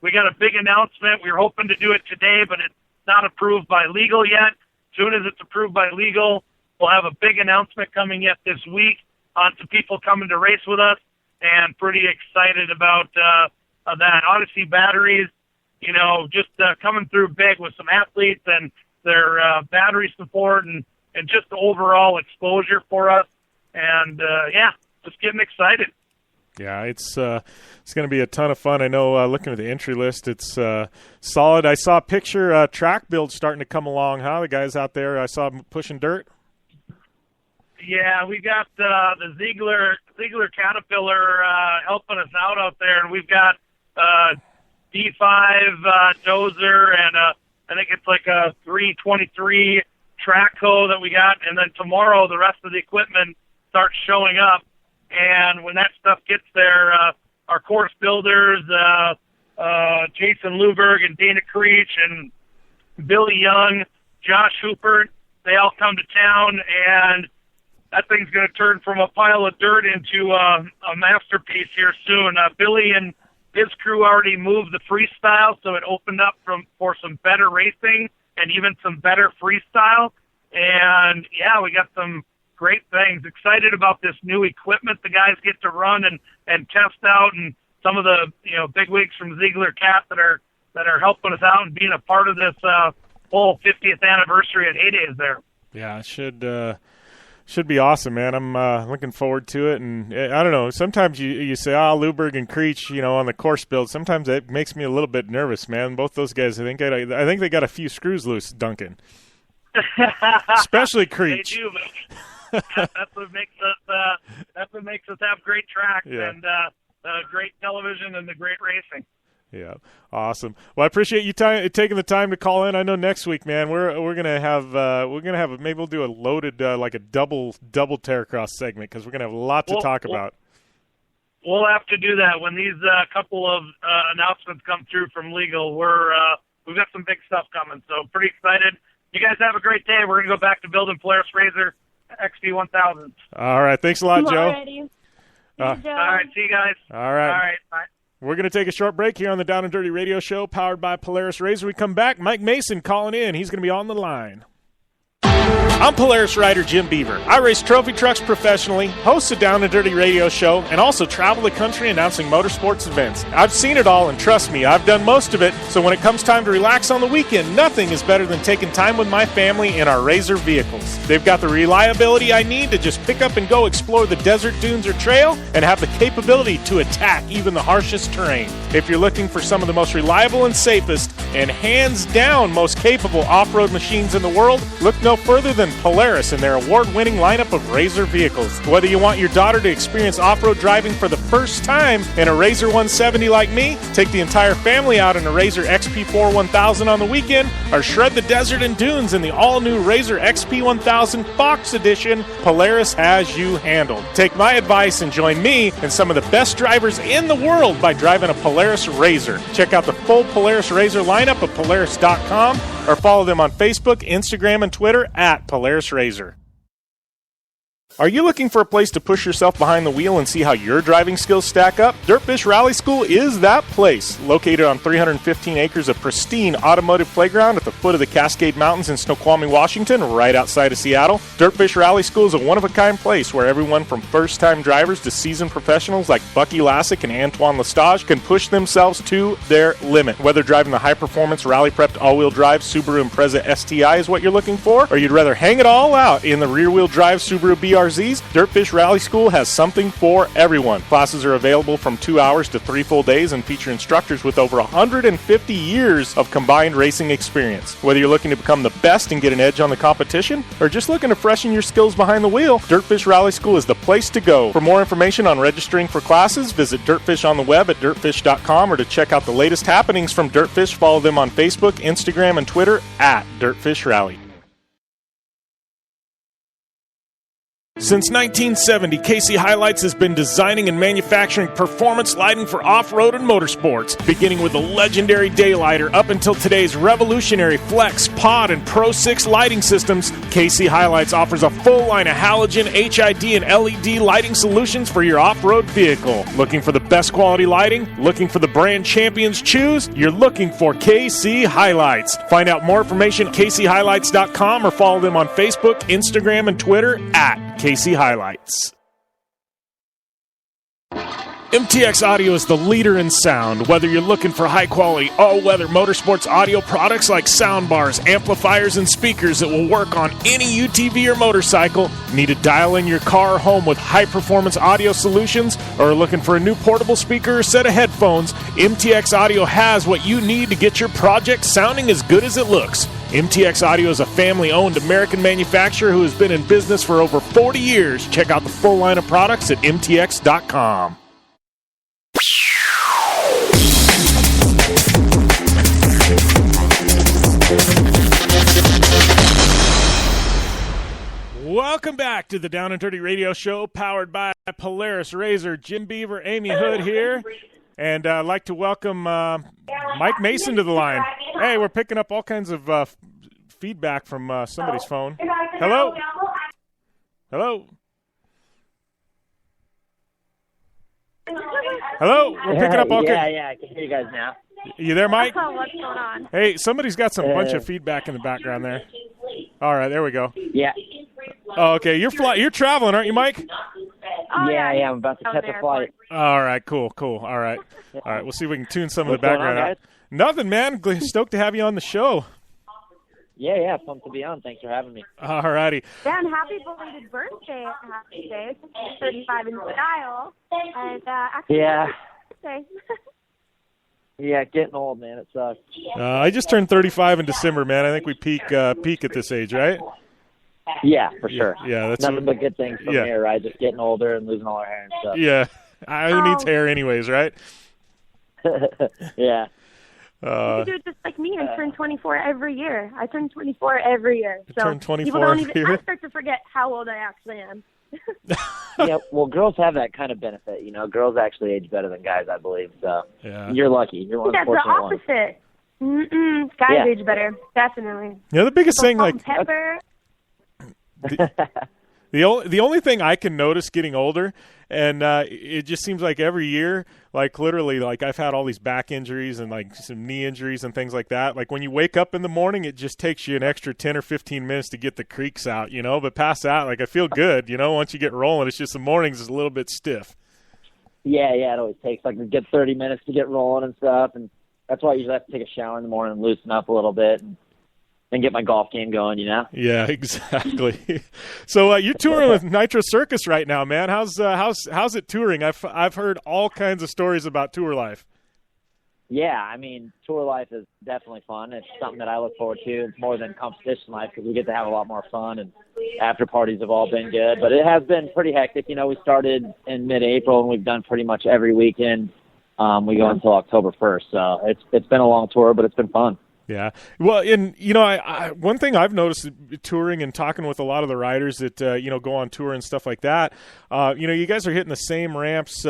We got a big announcement. We were hoping to do it today, but it's not approved by legal yet. As soon as it's approved by legal, we'll have a big announcement coming yet this week on some people coming to race with us, and pretty excited about that. Odyssey Batteries, just coming through big with some athletes and their battery support and just the overall exposure for us. And, just getting excited. Yeah, it's going to be a ton of fun. I know looking at the entry list, it's solid. I saw a picture, track build starting to come along, huh? The guys out there, I saw them pushing dirt. Yeah, we got the Ziegler Caterpillar helping us out there, and we've got D5 Dozer, and I think it's like a 323 Trackco that we got, and then tomorrow the rest of the equipment starts showing up. And when that stuff gets there, our course builders, Jason Luberg and Dana Creech and Billy Young, Josh Hooper, they all come to town, and that thing's going to turn from a pile of dirt into a masterpiece here soon. Billy and his crew already moved the freestyle, so it opened up for some better racing and even some better freestyle. And, yeah, we got some great things. Excited about this new equipment the guys get to run and test out, and some of the big wigs from Ziegler Cat that are helping us out and being a part of this whole 50th anniversary at Heydays there. Yeah, it should be awesome, man. I'm looking forward to it, and I don't know. Sometimes you say, Luberg and Creech, on the course build. Sometimes it makes me a little bit nervous, man. Both those guys, I think they got a few screws loose, Duncan. Especially Creech. They do, but that's what makes us have great tracks and great television and the great racing. Yeah, awesome. Well, I appreciate you taking the time to call in. I know next week, man, we're gonna have maybe we'll do a loaded like a double Terracross segment because we're gonna have a lot to talk about. We'll have to do that when these couple of announcements come through from legal. We've got some big stuff coming, so pretty excited. You guys have a great day. We're gonna go back to building Polaris RZR XP1000. All right, thanks a lot, Joe. All right, see you guys. All right. All right, bye. We're going to take a short break here on the Down and Dirty Radio Show, powered by Polaris RZR. We come back, Mike Mason calling in. He's going to be on the line. I'm Polaris rider Jim Beaver. I race trophy trucks professionally, host a Down and Dirty Radio Show, and also travel the country announcing motorsports events. I've seen it all, and trust me, I've done most of it. So when it comes time to relax on the weekend, nothing is better than taking time with my family in our RZR vehicles. They've got the reliability I need to just pick up and go explore the desert, dunes, or trail, and have the capability to attack even the harshest terrain. If you're looking for some of the most reliable and safest, and hands down most capable off-road machines in the world, look no further than Polaris and their award-winning lineup of RZR vehicles. Whether you want your daughter to experience off-road driving for the first time in a RZR 170 like me, take the entire family out in a RZR XP4 1000 on the weekend, or shred the desert and dunes in the all-new RZR XP 1000 Fox Edition, Polaris has you handled. Take my advice and join me and some of the best drivers in the world by driving a Polaris RZR. Check out the full Polaris RZR lineup at Polaris.com or follow them on Facebook, Instagram, and Twitter at Polaris RZR. Are you looking for a place to push yourself behind the wheel and see how your driving skills stack up? DirtFish Rally School is that place. Located on 315 acres of pristine automotive playground at the foot of the Cascade Mountains in Snoqualmie, Washington, right outside of Seattle, DirtFish Rally School is a one-of-a-kind place where everyone from first-time drivers to seasoned professionals like Bucky Lassick and Antoine Lestage can push themselves to their limit. Whether driving the high-performance, rally-prepped all-wheel drive Subaru Impreza STI is what you're looking for, or you'd rather hang it all out in the rear-wheel drive Subaru BRZs, DirtFish Rally School has something for everyone. Classes are available from 2 hours to 3 full days and feature instructors with over 150 years of combined racing experience. Whether you're looking to become the best and get an edge on the competition, or just looking to freshen your skills behind the wheel, DirtFish Rally School is the place to go. For more information on registering for classes, visit DirtFish on the web at dirtfish.com, or to check out the latest happenings from DirtFish, follow them on Facebook, Instagram, and Twitter at DirtFish Rally. Since 1970, KC Highlights has been designing and manufacturing performance lighting for off-road and motorsports. Beginning with the legendary Daylighter up until today's revolutionary Flex, Pod, and Pro 6 lighting systems, KC Highlights offers a full line of halogen, HID, and LED lighting solutions for your off-road vehicle. Looking for the best quality lighting? Looking for the brand champions choose? You're looking for KC Highlights. Find out more information at kchighlights.com or follow them on Facebook, Instagram, and Twitter at KC Highlights. MTX Audio is the leader in sound. Whether you're looking for high-quality, all-weather motorsports audio products like soundbars, amplifiers, and speakers that will work on any UTV or motorcycle, need to dial in your car or home with high-performance audio solutions, or are looking for a new portable speaker or set of headphones, MTX Audio has what you need to get your project sounding as good as it looks. MTX Audio is a family-owned American manufacturer who has been in business for over 40 years. Check out the full line of products at mtx.com. Welcome back to the Down and Dirty Radio Show, powered by Polaris Razor. Jim Beaver, Amy Hood here, and I'd like to welcome Mike Mason to the line. Hey, we're picking up all kinds of feedback from somebody's phone. Hello? Hello? Hello? We're picking up all kinds. Yeah, I can hear you guys now. You there, Mike? What's going on? Hey, somebody's got some bunch of feedback in the background there. All right, there we go. Yeah. Oh, okay. You're traveling, aren't you, Mike? Yeah, I'm about to catch a flight. All right, cool. All right. We'll see if we can tune some of the background out. Nothing, man. Stoked to have you on the show. Yeah, pumped to be on. Thanks for having me. All righty. Dan, happy belated birthday. Happy day. 35 in style. And actually, yeah. birthday. Yeah, getting old, man. It sucks. I just turned 35 in December, man. I think we peak at this age, right? Yeah, for sure. Yeah, that's nothing but good things from here, right? Just getting older and losing all our hair and stuff. Yeah. Who needs hair anyways, right? Yeah. You do it just like me and turn 24 every year. I turn 24 every year. So turn 24 people don't every year? I start to forget how old I actually am. Yeah, well, girls have that kind of benefit. You know, girls actually age better than guys, I believe. So you're lucky. You're one of the fortunate ones. That's the opposite. Guys age better, definitely. Yeah, the biggest thing, like pepper. The only thing I can notice getting older, and it just seems like every year, like literally, like I've had all these back injuries and like some knee injuries and things like that. Like when you wake up in the morning, it just takes you an extra 10 or 15 minutes to get the creaks out, you know. But past that, like I feel good, you know. Once you get rolling, it's just the mornings is a little bit stiff. Yeah, it always takes like a good 30 minutes to get rolling and stuff, and that's why I usually have to take a shower in the morning and loosen up a little bit and get my golf game going, you know? Yeah, exactly. So you're touring with Nitro Circus right now, man. How's it touring? I've heard all kinds of stories about tour life. Yeah, I mean, tour life is definitely fun. It's something that I look forward to. It's more than competition life because we get to have a lot more fun, and after parties have all been good. But it has been pretty hectic. You know, we started in mid-April, and we've done pretty much every weekend. We go until October 1st. So it's been a long tour, but it's been fun. Yeah. Well, and, you know, I one thing I've noticed touring and talking with a lot of the riders that, you know, go on tour and stuff like that, you know, you guys are hitting the same ramps,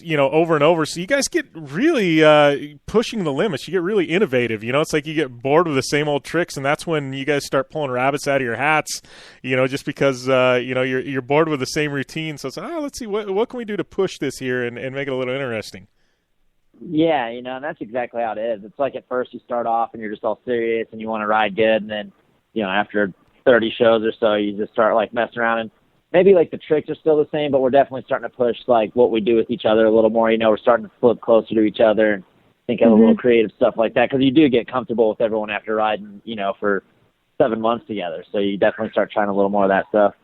you know, over and over. So you guys get really pushing the limits. You get really innovative. You know, it's like you get bored with the same old tricks, and that's when you guys start pulling rabbits out of your hats, you know, just because, you know, you're bored with the same routine. So it's like, let's see, what can we do to push this here and make it a little interesting? Yeah, you know, and that's exactly how it is. It's like at first you start off and you're just all serious and you want to ride good, and then, you know, after 30 shows or so, you just start, like, messing around. And maybe, like, the tricks are still the same, but we're definitely starting to push, like, what we do with each other a little more. You know, we're starting to flip closer to each other and think of a little creative stuff like that, because you do get comfortable with everyone after riding, you know, for 7 months together. So you definitely start trying a little more of that stuff.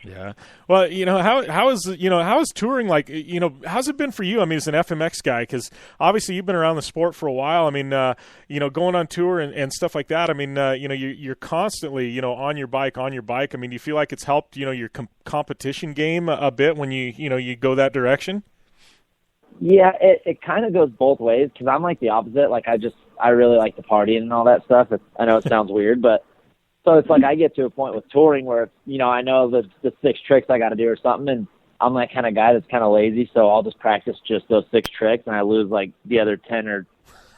Yeah. Well, you know, how is touring, like, you know, how's it been for you? I mean, as an FMX guy, because obviously you've been around the sport for a while. I mean, you know, going on tour and stuff like that. I mean, you know, you're constantly, you know, on your bike. I mean, do you feel like it's helped, you know, your competition game a bit when you go that direction? Yeah, it kind of goes both ways, because I'm like the opposite. Like, I really like the partying and all that stuff. I know it sounds weird, but so it's like I get to a point with touring where, you know, I know the 6 tricks I got to do or something, and I'm that kind of guy that's kind of lazy, so I'll just practice just those 6 tricks, and I lose, like, the other 10 or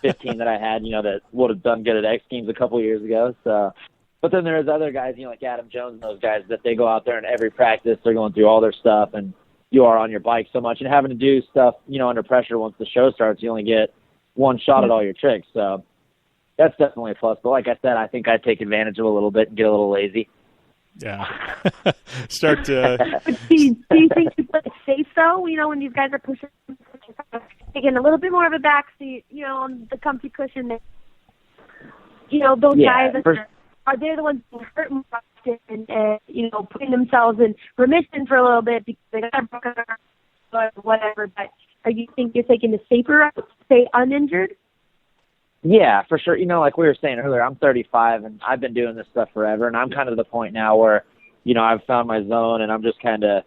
15 that I had, that would have done good at X Games a couple of years ago. So, but then there's other guys, like Adam Jones and those guys that they go out there and every practice they're going through all their stuff, and you are on your bike so much and having to do stuff, under pressure once the show starts. You only get one shot at all your tricks. So that's definitely a plus. But like I said, I think I'd take advantage of it a little bit and get a little lazy. Yeah. Start to. do you think you play it safe though? When these guys are pushing, taking a little bit more of a backseat, on the comfy cushion. That, those guys are they the ones who hurt more often and putting themselves in remission for a little bit because they got a broken arm or whatever. But you think you're taking the safer route to stay uninjured? Yeah, for sure. Like we were saying earlier, I'm 35 and I've been doing this stuff forever, and I'm kind of the point now where, I've found my zone and I'm just kind of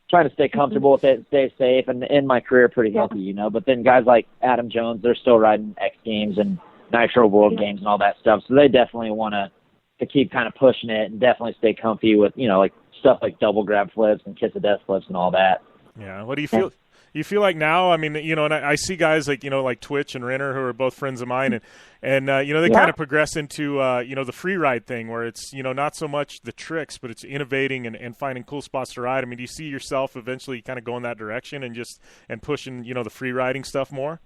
trying to stay comfortable with it, stay safe, and end my career pretty healthy, But then guys like Adam Jones, they're still riding X Games and Nitro World Games and all that stuff, so they definitely want to keep kind of pushing it and definitely stay comfy with, like stuff like double grab flips and kiss of death flips and all that. Yeah. What do you feel? You feel like now, I mean, and I see guys like, like Twitch and Renner, who are both friends of mine, and they kind of progress into, the free ride thing where it's, not so much the tricks, but it's innovating and finding cool spots to ride. I mean, do you see yourself eventually kind of going that direction and pushing, the free riding stuff more?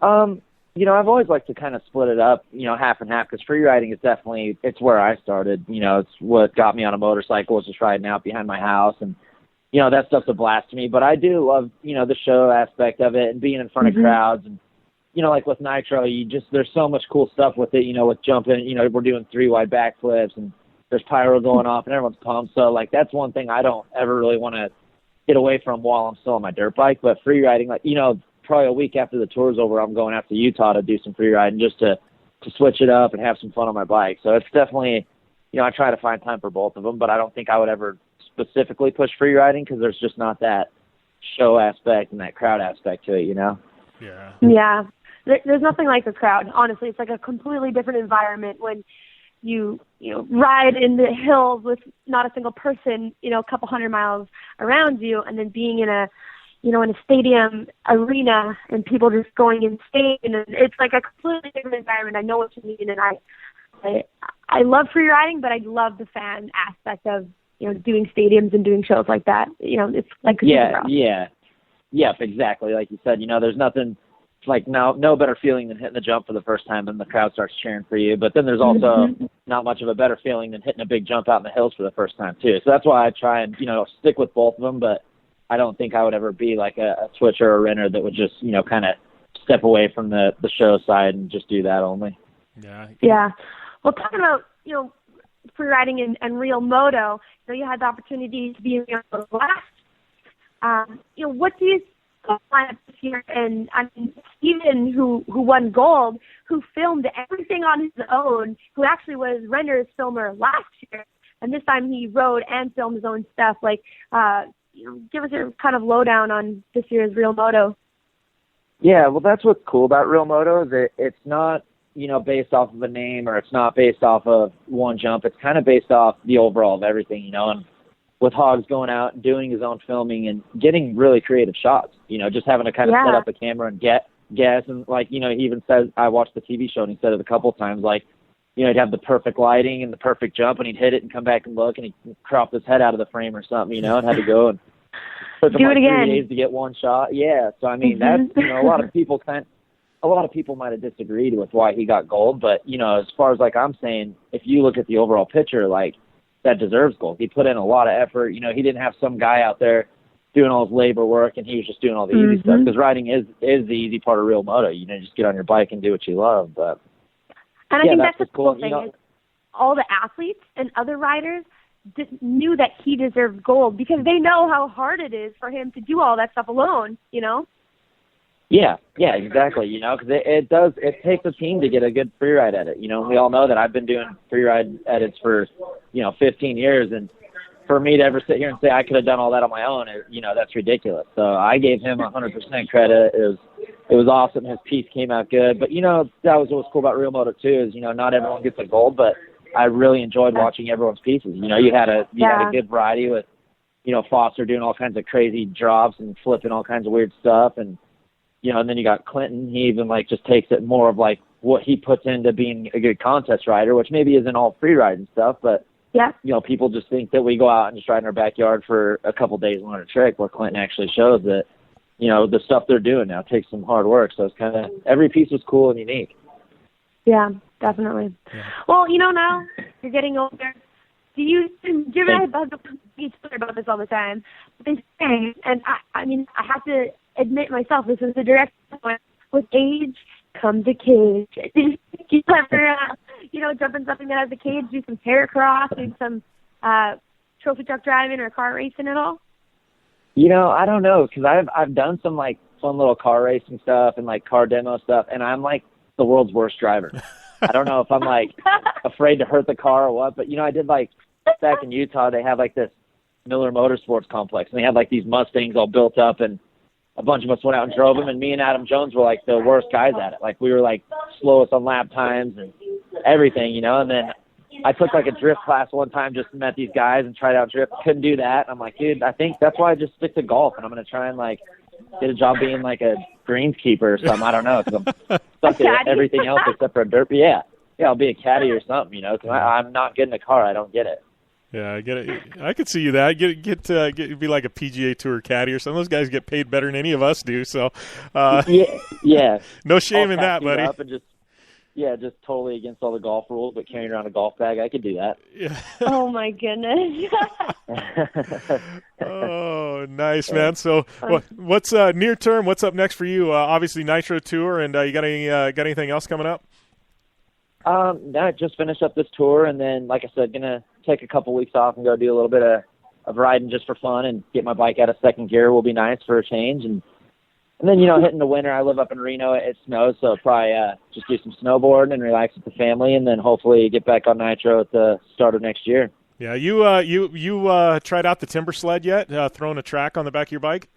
I've always liked to kind of split it up, half and half, because free riding is definitely, it's where I started. It's what got me on a motorcycle, was just riding out behind my house, and that stuff's a blast to me. But I do love, the show aspect of it and being in front of crowds. And, like with Nitro, there's so much cool stuff with it, with jumping, we're doing 3-wide backflips and there's pyro going off and everyone's pumped. So, like, that's one thing I don't ever really want to get away from while I'm still on my dirt bike. But free riding, like, probably a week after the tour's over, I'm going out to Utah to do some free riding just to switch it up and have some fun on my bike. So it's definitely, I try to find time for both of them, but I don't think I would ever specifically push free riding because there's just not that show aspect and that crowd aspect to it, Yeah. There's nothing like the crowd. Honestly, it's like a completely different environment when you ride in the hills with not a single person, a couple 100 miles around you, and then being in a in a stadium arena and people just going insane, and it's like a completely different environment. I know what you mean, and I love free riding, but I love the fan aspect of doing stadiums and doing shows like that. It's like Yep, exactly. Like you said, there's nothing like no better feeling than hitting the jump for the first time and the crowd starts cheering for you. But then there's also not much of a better feeling than hitting a big jump out in the hills for the first time too. So that's why I try and stick with both of them. But I don't think I would ever be like a switcher or a Renner that would just kind of step away from the show side and just do that only. Yeah. Well, talking about free riding and real moto, you had the opportunity to be in Real Moto last. What do you line up this year? And I mean, Steven, who won gold, who filmed everything on his own, who actually was Renner's filmer last year, and this time he rode and filmed his own stuff. Like, give us a kind of lowdown on this year's Real Moto. Yeah, well, that's what's cool about Real Moto is it's not based off of a name, or it's not based off of one jump. It's kind of based off the overall of everything, and with Hogs going out and doing his own filming and getting really creative shots, just having to kind of set up a camera and guess. And like, he even says, I watched the TV show and he said it a couple of times, like, he'd have the perfect lighting and the perfect jump and he'd hit it and come back and look and he'd crop his head out of the frame or something, and had to go and took him like 3 days to get one shot. Yeah. So, I mean, that's, a lot of people might have disagreed with why he got gold, but, as far as like I'm saying, if you look at the overall picture, like, that deserves gold. He put in a lot of effort. He didn't have some guy out there doing all his labor work and he was just doing all the easy stuff, because riding is the easy part of Real Moto. Just get on your bike and do what you love. But and I think that's the cool thing is all the athletes and other riders knew that he deserved gold because they know how hard it is for him to do all that stuff alone, Yeah, exactly. Because it takes a team to get a good free ride edit. We all know that I've been doing free ride edits for 15 years, and for me to ever sit here and say I could have done all that on my own, that's ridiculous. So I gave him 100% credit. It was awesome. His piece came out good. But that was what was cool about Real Moto too, is not everyone gets a gold, but I really enjoyed watching everyone's pieces. You had a good variety with Foster doing all kinds of crazy drops and flipping all kinds of weird stuff, and and then you got Clinton. He even like just takes it more of like what he puts into being a good contest rider, which maybe isn't all free ride and stuff, but yeah, people just think that we go out and just ride in our backyard for a couple days and learn a trick, where Clinton actually shows that, the stuff they're doing now takes some hard work. So it's kind of, every piece was cool and unique. Yeah, definitely. Yeah. Well, now you're getting older. Do you ever about this all the time? They say, and I mean, I have to admit myself, this is the direct point. With age comes a cage. Did you ever, jump in something that has a cage, do some Terracross, do some trophy truck driving or car racing at all? I don't know, because I've done some like fun little car racing stuff and like car demo stuff, and I'm like the world's worst driver. I don't know if I'm like afraid to hurt the car or what, but I did like back in Utah, they have like this Miller Motorsports complex, and they had like these Mustangs all built up, and a bunch of us went out and drove them, and me and Adam Jones were like the worst guys at it. Like we were like slowest on lap times and everything, and then I took like a drift class one time, just met these guys and tried out drift. Couldn't do that. I'm like, dude, I think that's why I just stick to golf, and I'm going to try and like get a job being like a greenskeeper or something. I don't know, because I'm stuck at everything else except for a dirt. But yeah, I'll be a caddy or something, because I'm not getting a car. I don't get it. Yeah, I get it. I could see you that. Get be like a PGA Tour caddy or something. Those guys get paid better than any of us do. So, yeah. No shame in that, buddy. Up and just totally against all the golf rules, but carrying around a golf bag, I could do that. Yeah. Oh my goodness. Oh, nice, man. So, what's near term? What's up next for you? Obviously, Nitro Tour, and you got anything else coming up? No, I just finished up this tour, and then, like I said, gonna take a couple weeks off and go do a little bit of riding just for fun and get my bike out of second gear will be nice for a change. And then, hitting the winter, I live up in Reno. It snows, so probably just do some snowboarding and relax with the family, and then hopefully get back on Nitro at the start of next year. Yeah, you tried out the timber sled yet? Throwing a track on the back of your bike?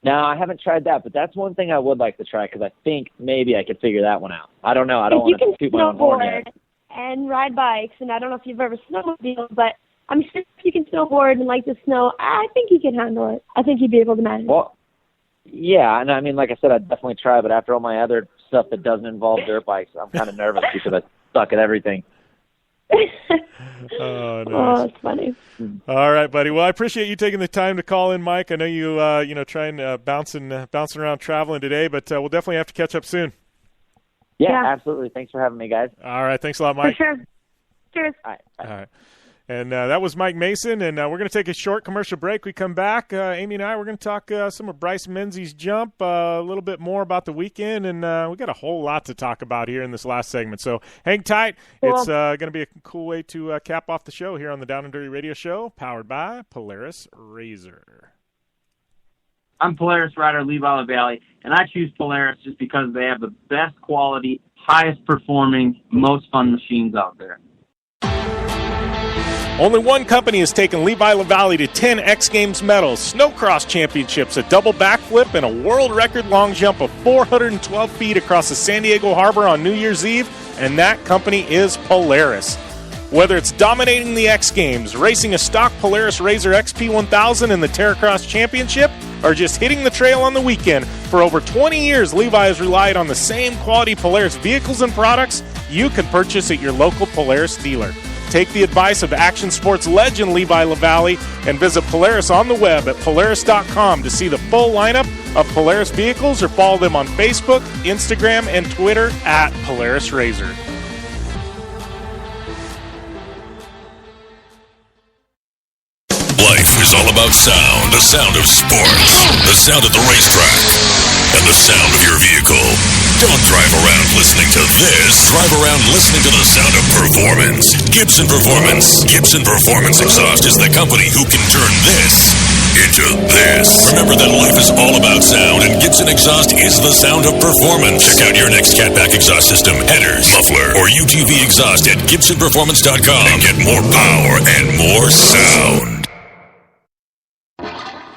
No, I haven't tried that, but that's one thing I would like to try, because I think maybe I could figure that one out. I don't know. I don't want to toot my own horn yet. And ride bikes, and I don't know if you've ever snowmobiled, but I'm sure if you can snowboard and like the snow, I think you can handle it. I think you'd be able to manage. Well, yeah, and I mean, like I said, I'd definitely try, but after all my other stuff that doesn't involve dirt bikes, I'm kind of nervous because I suck at everything. Oh, nice. Oh, it's funny. All right, buddy. Well, I appreciate you taking the time to call in, Mike. I know you, trying bouncing around traveling today, but we'll definitely have to catch up soon. Yeah, absolutely. Thanks for having me, guys. All right. Thanks a lot, Mike. For sure. Cheers. All right. All right. And that was Mike Mason, and we're going to take a short commercial break. We come back, Amy and I, we're going to talk some of Bryce Menzies' jump, a little bit more about the weekend, and we got a whole lot to talk about here in this last segment. So hang tight. Cool. It's going to be a cool way to cap off the show here on the Down and Dirty Radio Show, powered by Polaris RZR. I'm Polaris rider Levi LaValle, and I choose Polaris just because they have the best quality, highest performing, most fun machines out there. Only one company has taken Levi LaValle to 10 X Games medals, snowcross championships, a double backflip, and a world record long jump of 412 feet across the San Diego Harbor on New Year's Eve, and that company is Polaris. Whether it's dominating the X Games, racing a stock Polaris RZR XP1000 in the Terracross Championship, or just hitting the trail on the weekend, for over 20 years, Levi has relied on the same quality Polaris vehicles and products you can purchase at your local Polaris dealer. Take the advice of action sports legend Levi LaValle and visit Polaris on the web at Polaris.com to see the full lineup of Polaris vehicles, or follow them on Facebook, Instagram, and Twitter at Polaris RZR. Life is all about sound, the sound of sports, the sound of the racetrack, and the sound of your vehicle. Don't drive around listening to this. Drive around listening to the sound of performance. Gibson Performance. Gibson Performance Exhaust is the company who can turn this into this. Remember that life is all about sound, and Gibson Exhaust is the sound of performance. Check out your next catback exhaust system, headers, muffler, or UTV exhaust at GibsonPerformance.com and get more power and more sound.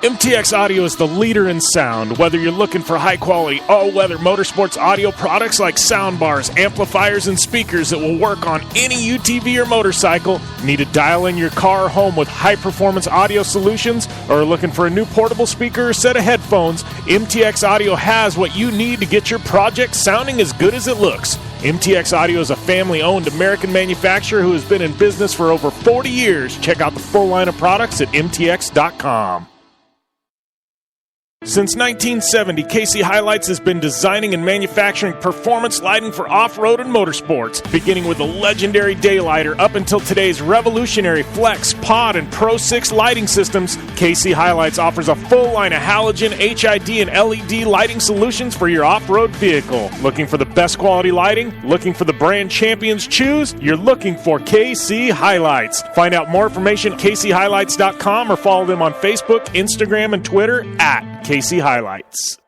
MTX Audio is the leader in sound. Whether you're looking for high-quality, all-weather motorsports audio products like soundbars, amplifiers, and speakers that will work on any UTV or motorcycle, need to dial in your car or home with high-performance audio solutions, or are looking for a new portable speaker or set of headphones, MTX Audio has what you need to get your project sounding as good as it looks. MTX Audio is a family-owned American manufacturer who has been in business for over 40 years. Check out the full line of products at mtx.com. Since 1970, KC Highlights has been designing and manufacturing performance lighting for off-road and motorsports, beginning with the legendary Daylighter up until today's revolutionary Flex, Pod, and Pro 6 lighting systems. KC Highlights offers a full line of halogen, HID, and LED lighting solutions for your off-road vehicle. Looking for the best quality lighting? Looking for the brand champions choose? You're looking for KC Highlights. Find out more information at kchighlights.com or follow them on Facebook, Instagram, and Twitter at KC Highlights.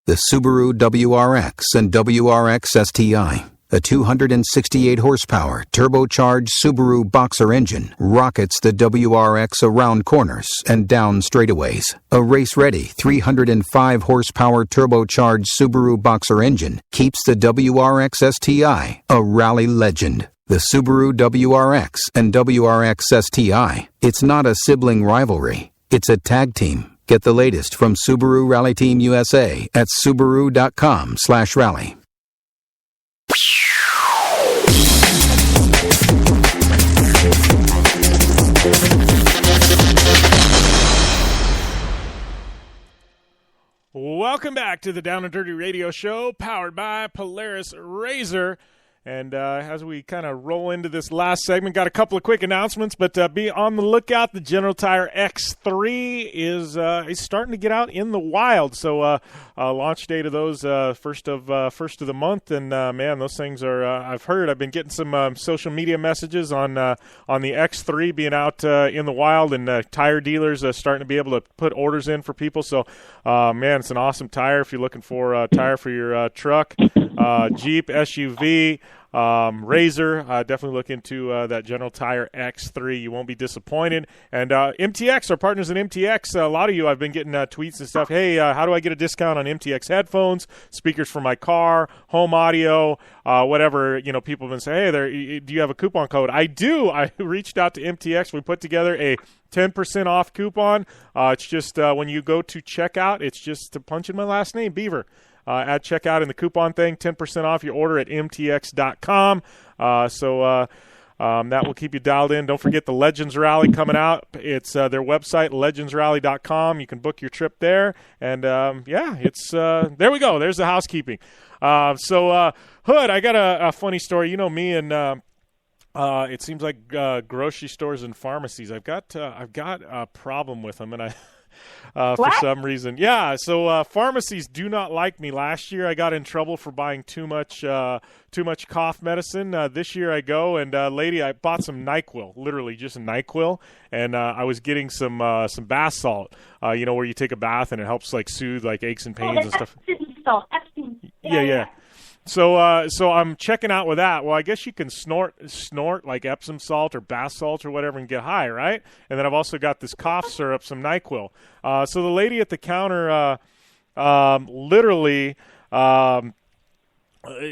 The Subaru WRX and WRX STI, a 268 horsepower turbocharged Subaru Boxer engine, rockets the WRX around corners and down straightaways. A race-ready 305 horsepower turbocharged Subaru Boxer engine keeps the WRX STI a rally legend. The Subaru WRX and WRX STI, it's not a sibling rivalry, it's a tag team. Get the latest from Subaru Rally Team USA at Subaru.com/rally. Welcome back to the Down and Dirty Radio Show, powered by Polaris RZR. And as we kind of roll into this last segment, got a couple of quick announcements, but be on the lookout. The General Tire X3 is starting to get out in the wild. So launch date of those first of the month, and man, those things are. I've been getting some social media messages on the X3 being out in the wild, and tire dealers starting to be able to put orders in for people. So man, it's an awesome tire if you're looking for a tire for your truck, Jeep, SUV. RZR, definitely look into that General Tire X3. You won't be disappointed. And MTX, our partners at MTX, a lot of you, I've been getting tweets and stuff. Hey, how do I get a discount on MTX headphones, speakers for my car, home audio, whatever? You know, people have been saying, hey, do you have a coupon code? I do. I reached out to MTX. We put together a 10% off coupon. It's just when you go to checkout, it's just to punch in my last name, Beaver. At checkout in the coupon thing, 10% off your order at mtx.com. So that will keep you dialed in. Don't forget the Legends Rally coming out. It's their website, legendsrally.com. You can book your trip there. And, it's there we go. There's the housekeeping. So, Hood, I got a funny story. You know me and it seems like grocery stores and pharmacies. I've got a problem with them, and I – for some reason. Yeah, so pharmacies do not like me. Last year I got in trouble for buying too much cough medicine. This year I go and lady, I bought some NyQuil, literally just NyQuil, and I was getting some bath salt, where you take a bath and it helps like soothe like aches and pains and stuff. Yeah. So I'm checking out with that. Well, I guess you can snort like Epsom salt or bath salt or whatever and get high, right? And then I've also got this cough syrup, some NyQuil. So the lady at the counter, literally,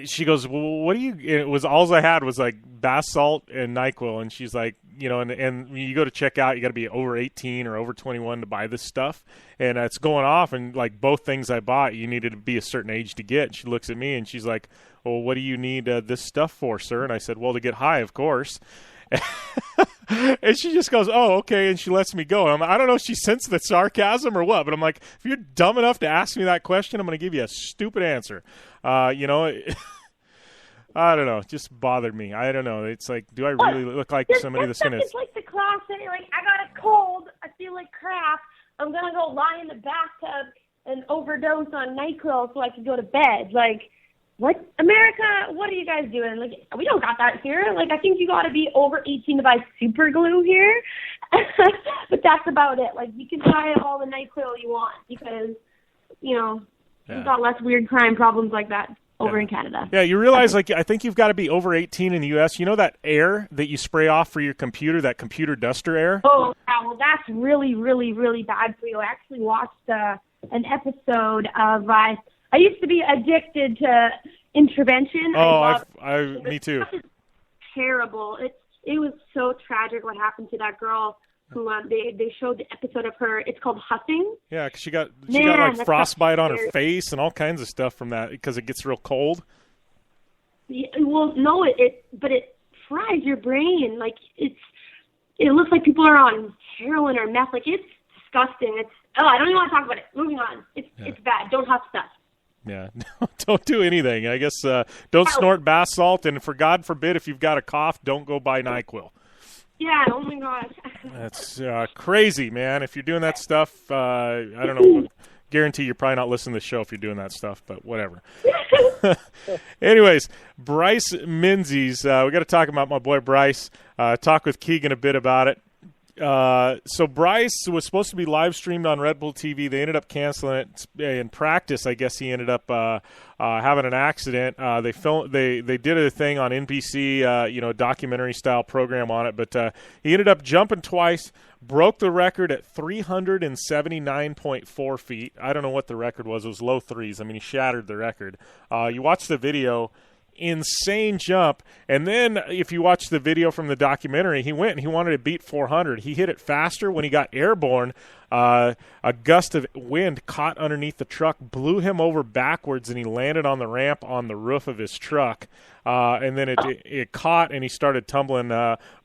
she goes, well, what do you? It was all I had was like bath salt and NyQuil, and she's like, and you go to check out, you got to be over 18 or over 21 to buy this stuff, and it's going off. And like both things I bought, you needed to be a certain age to get. And she looks at me and she's like, well, what do you need this stuff for, sir? And I said, well, to get high, of course. And she just goes, oh, okay, and she lets me go. I don't know if she sensed the sarcasm or what, but I'm like, if you're dumb enough to ask me that question, I'm going to give you a stupid answer. I don't know. It just bothered me. I don't know. It's like, do I really look like somebody that's going to... It's like the classic, like, I got a cold, I feel like crap, I'm going to go lie in the bathtub and overdose on NyQuil so I can go to bed. Like, what? America, what are you guys doing? Like, we don't got that here. Like, I think you got to be over 18 to buy super glue here. But that's about it. Like, you can buy all the NyQuil you want because, you've got less weird crime problems like that. over in Canada. Yeah, you realize, like, I think you've got to be over 18 in the U.S. You know that air that you spray off for your computer, that computer duster air? Oh, yeah, well, that's really, really, really bad for you. I actually watched an episode of, I used to be addicted to Intervention. Me too. It's terrible. It was so tragic what happened to that girl who they showed the episode of her. It's called huffing. Yeah, because she got like frostbite on her face and all kinds of stuff from that because it gets real cold. Yeah, well, no, but it fries your brain. Like it looks like people are on heroin or meth. Like it's disgusting. I don't even want to talk about it. Moving on. It's bad. Don't huff stuff. Yeah, don't do anything. I guess don't snort bath salt, and for God forbid, if you've got a cough, don't go buy NyQuil. Yeah, oh my gosh. That's crazy, man. If you're doing that stuff, I don't know. Guarantee you're probably not listening to the show if you're doing that stuff, but whatever. Anyways, Bryce Menzies, we got to talk about my boy Bryce. Talk with Keegan a bit about it. So Bryce was supposed to be live streamed on Red Bull TV. They ended up canceling it in practice. I guess he ended up having an accident. They did a thing on NBC, documentary style program on it. But he ended up jumping twice, broke the record at 379.4 feet. I don't know what the record was. It was low threes. I mean, he shattered the record. You watch the video. Insane jump, and then if you watch the video from the documentary, he went and he wanted to beat 400. He hit it faster. When he got airborne, a gust of wind caught underneath the truck, blew him over backwards, and he landed on the ramp on the roof of his truck. And then it caught, and he started tumbling.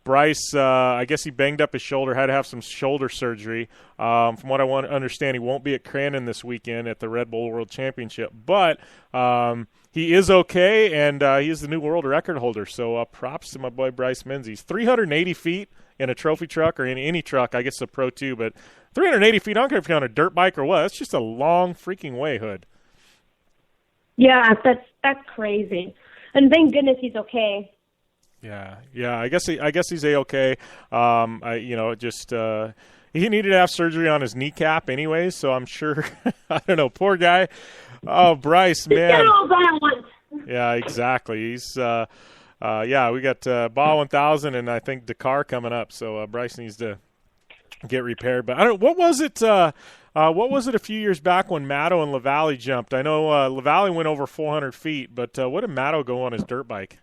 Bryce, I guess he banged up his shoulder, had to have some shoulder surgery. From what I want to understand, he won't be at Crandon this weekend at the Red Bull World Championship. But he is okay, and he is the new world record holder. So props to my boy Bryce Menzies. 380 feet in a trophy truck or in any truck. I guess a Pro 2, but 380 feet, I don't care if you're on a dirt bike or what. That's just a long freaking way, Hood. Yeah, that's crazy. And thank goodness he's okay. Yeah. I guess he's a-okay. He needed to have surgery on his kneecap anyways, so I'm sure. I don't know, poor guy. Oh, Bryce, man. Get it all done at once. Yeah, exactly. He's we got Baja 1000 and I think Dakar coming up, so Bryce needs to get repaired. But I don't. What was it? What was it a few years back when Mato and LaValle jumped? I know LaValle went over 400 feet, but what did Mato go on his dirt bike?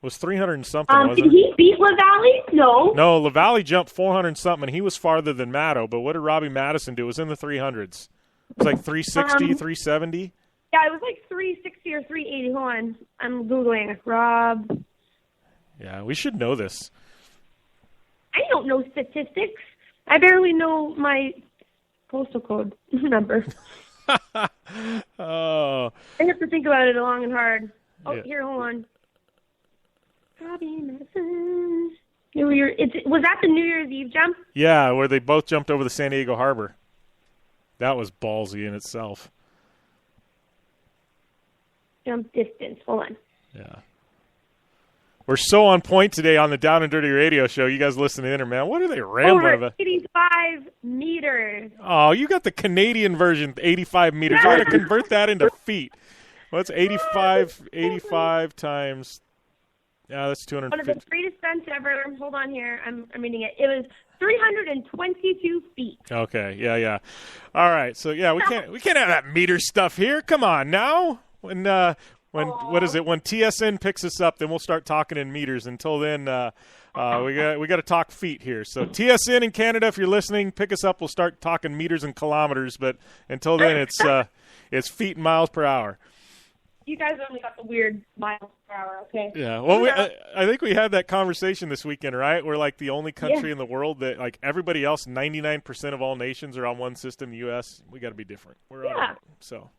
It was 300 and something, wasn't it? Did he beat LaValle? No. No, LaValle jumped 400 and something, and he was farther than Mato. But what did Robbie Madison do? It was in the 300s. It was like 360, 370. Yeah, it was like 360 or 380. Hold on. I'm Googling. Rob. Yeah, we should know this. I don't know statistics. I barely know my postal code number. Oh. I have to think about it long and hard. Oh, Yeah. Here, hold on. Robbie Madison. Was that the New Year's Eve jump? Yeah, where they both jumped over the San Diego Harbor. That was ballsy in itself. Jump distance. Hold on. Yeah. We're so on point today on the Down and Dirty Radio Show. You guys listening in, man. What are they rambling Over about? 85 meters. Oh, you got the Canadian version, 85 meters. You got to convert that into feet. What's 85 times? Yeah, that's 250. One of the greatest stunts ever. Hold on here. I'm reading it. It was 322 feet. Okay, yeah. All right, so yeah, we can't have that meter stuff here. Come on now. When what is it? When TSN picks us up, then we'll start talking in meters. Until then, we got to talk feet here. So TSN in Canada, if you're listening, pick us up. We'll start talking meters and kilometers. But until then, it's feet and miles per hour. You guys only got the weird miles per hour, okay? Yeah, well, I think we had that conversation this weekend, right? We're like the only country in the world that, like everybody else, 99% of all nations are on one system. The U.S., we got to be different. We're on so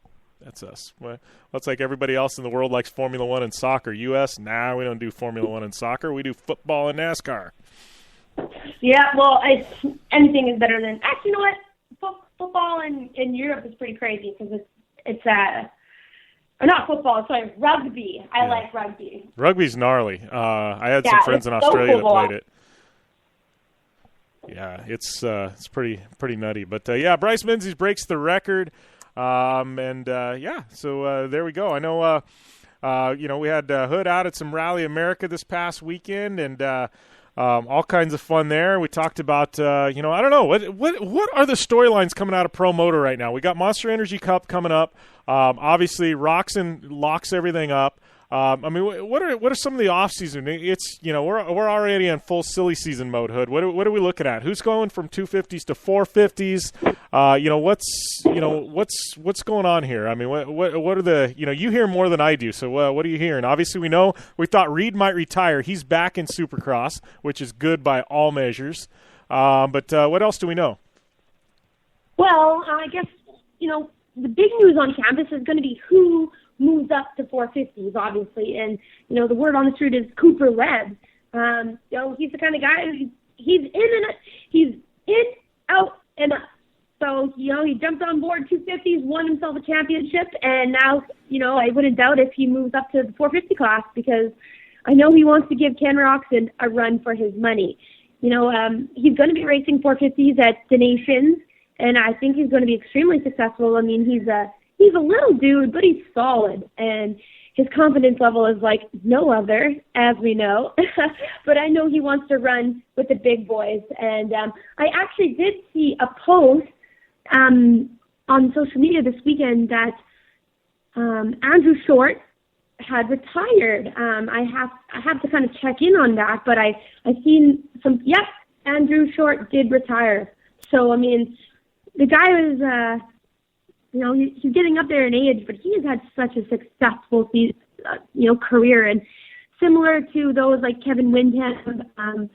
that's us. Well, it's like everybody else in the world likes Formula One and soccer. U.S., we don't do Formula One and soccer. We do football and NASCAR. Yeah, well, anything is better than. Actually, you know what? Football in Europe is pretty crazy because it's or not football, sorry, rugby. I like rugby. Rugby's gnarly. I had some friends in Australia that played it. Yeah, it's pretty nutty. But Bryce Menzies breaks the record, so there we go. I know We had Hood out at some Rally America this past weekend, and all kinds of fun there. We talked about, I don't know, what are the storylines coming out of Pro Moto right now? We got Monster Energy Cup coming up. Obviously, Roxon locks everything up. What are some of the off season? It's we're already in full silly season mode. Hood. What are we looking at? Who's going from 250s to 450s? What's going on here? I mean, what are the you hear more than I do. So what are you hearing? Obviously, we thought Reed might retire. He's back in Supercross, which is good by all measures. But what else do we know? Well, I guess the big news on campus is going to be who moves up to 450s, obviously, and the word on the street is Cooper Webb. He's the kind of guy he's in, out, and up. So he jumped on board 250s, won himself a championship, and now I wouldn't doubt if he moves up to the 450 class because I know he wants to give Ken Roxon a run for his money. He's going to be racing 450s at the Nations, and I think he's going to be extremely successful. I mean, he's a little dude, but he's solid, and his confidence level is like no other, as we know. But I know he wants to run with the big boys. And I actually did see a post on social media this weekend that Andrew Short had retired. I have to kind of check in on that, but I seen some. Yes, Andrew Short did retire. So I mean, the guy was. He's getting up there in age, but he has had such a successful career, and similar to those like Kevin Windham and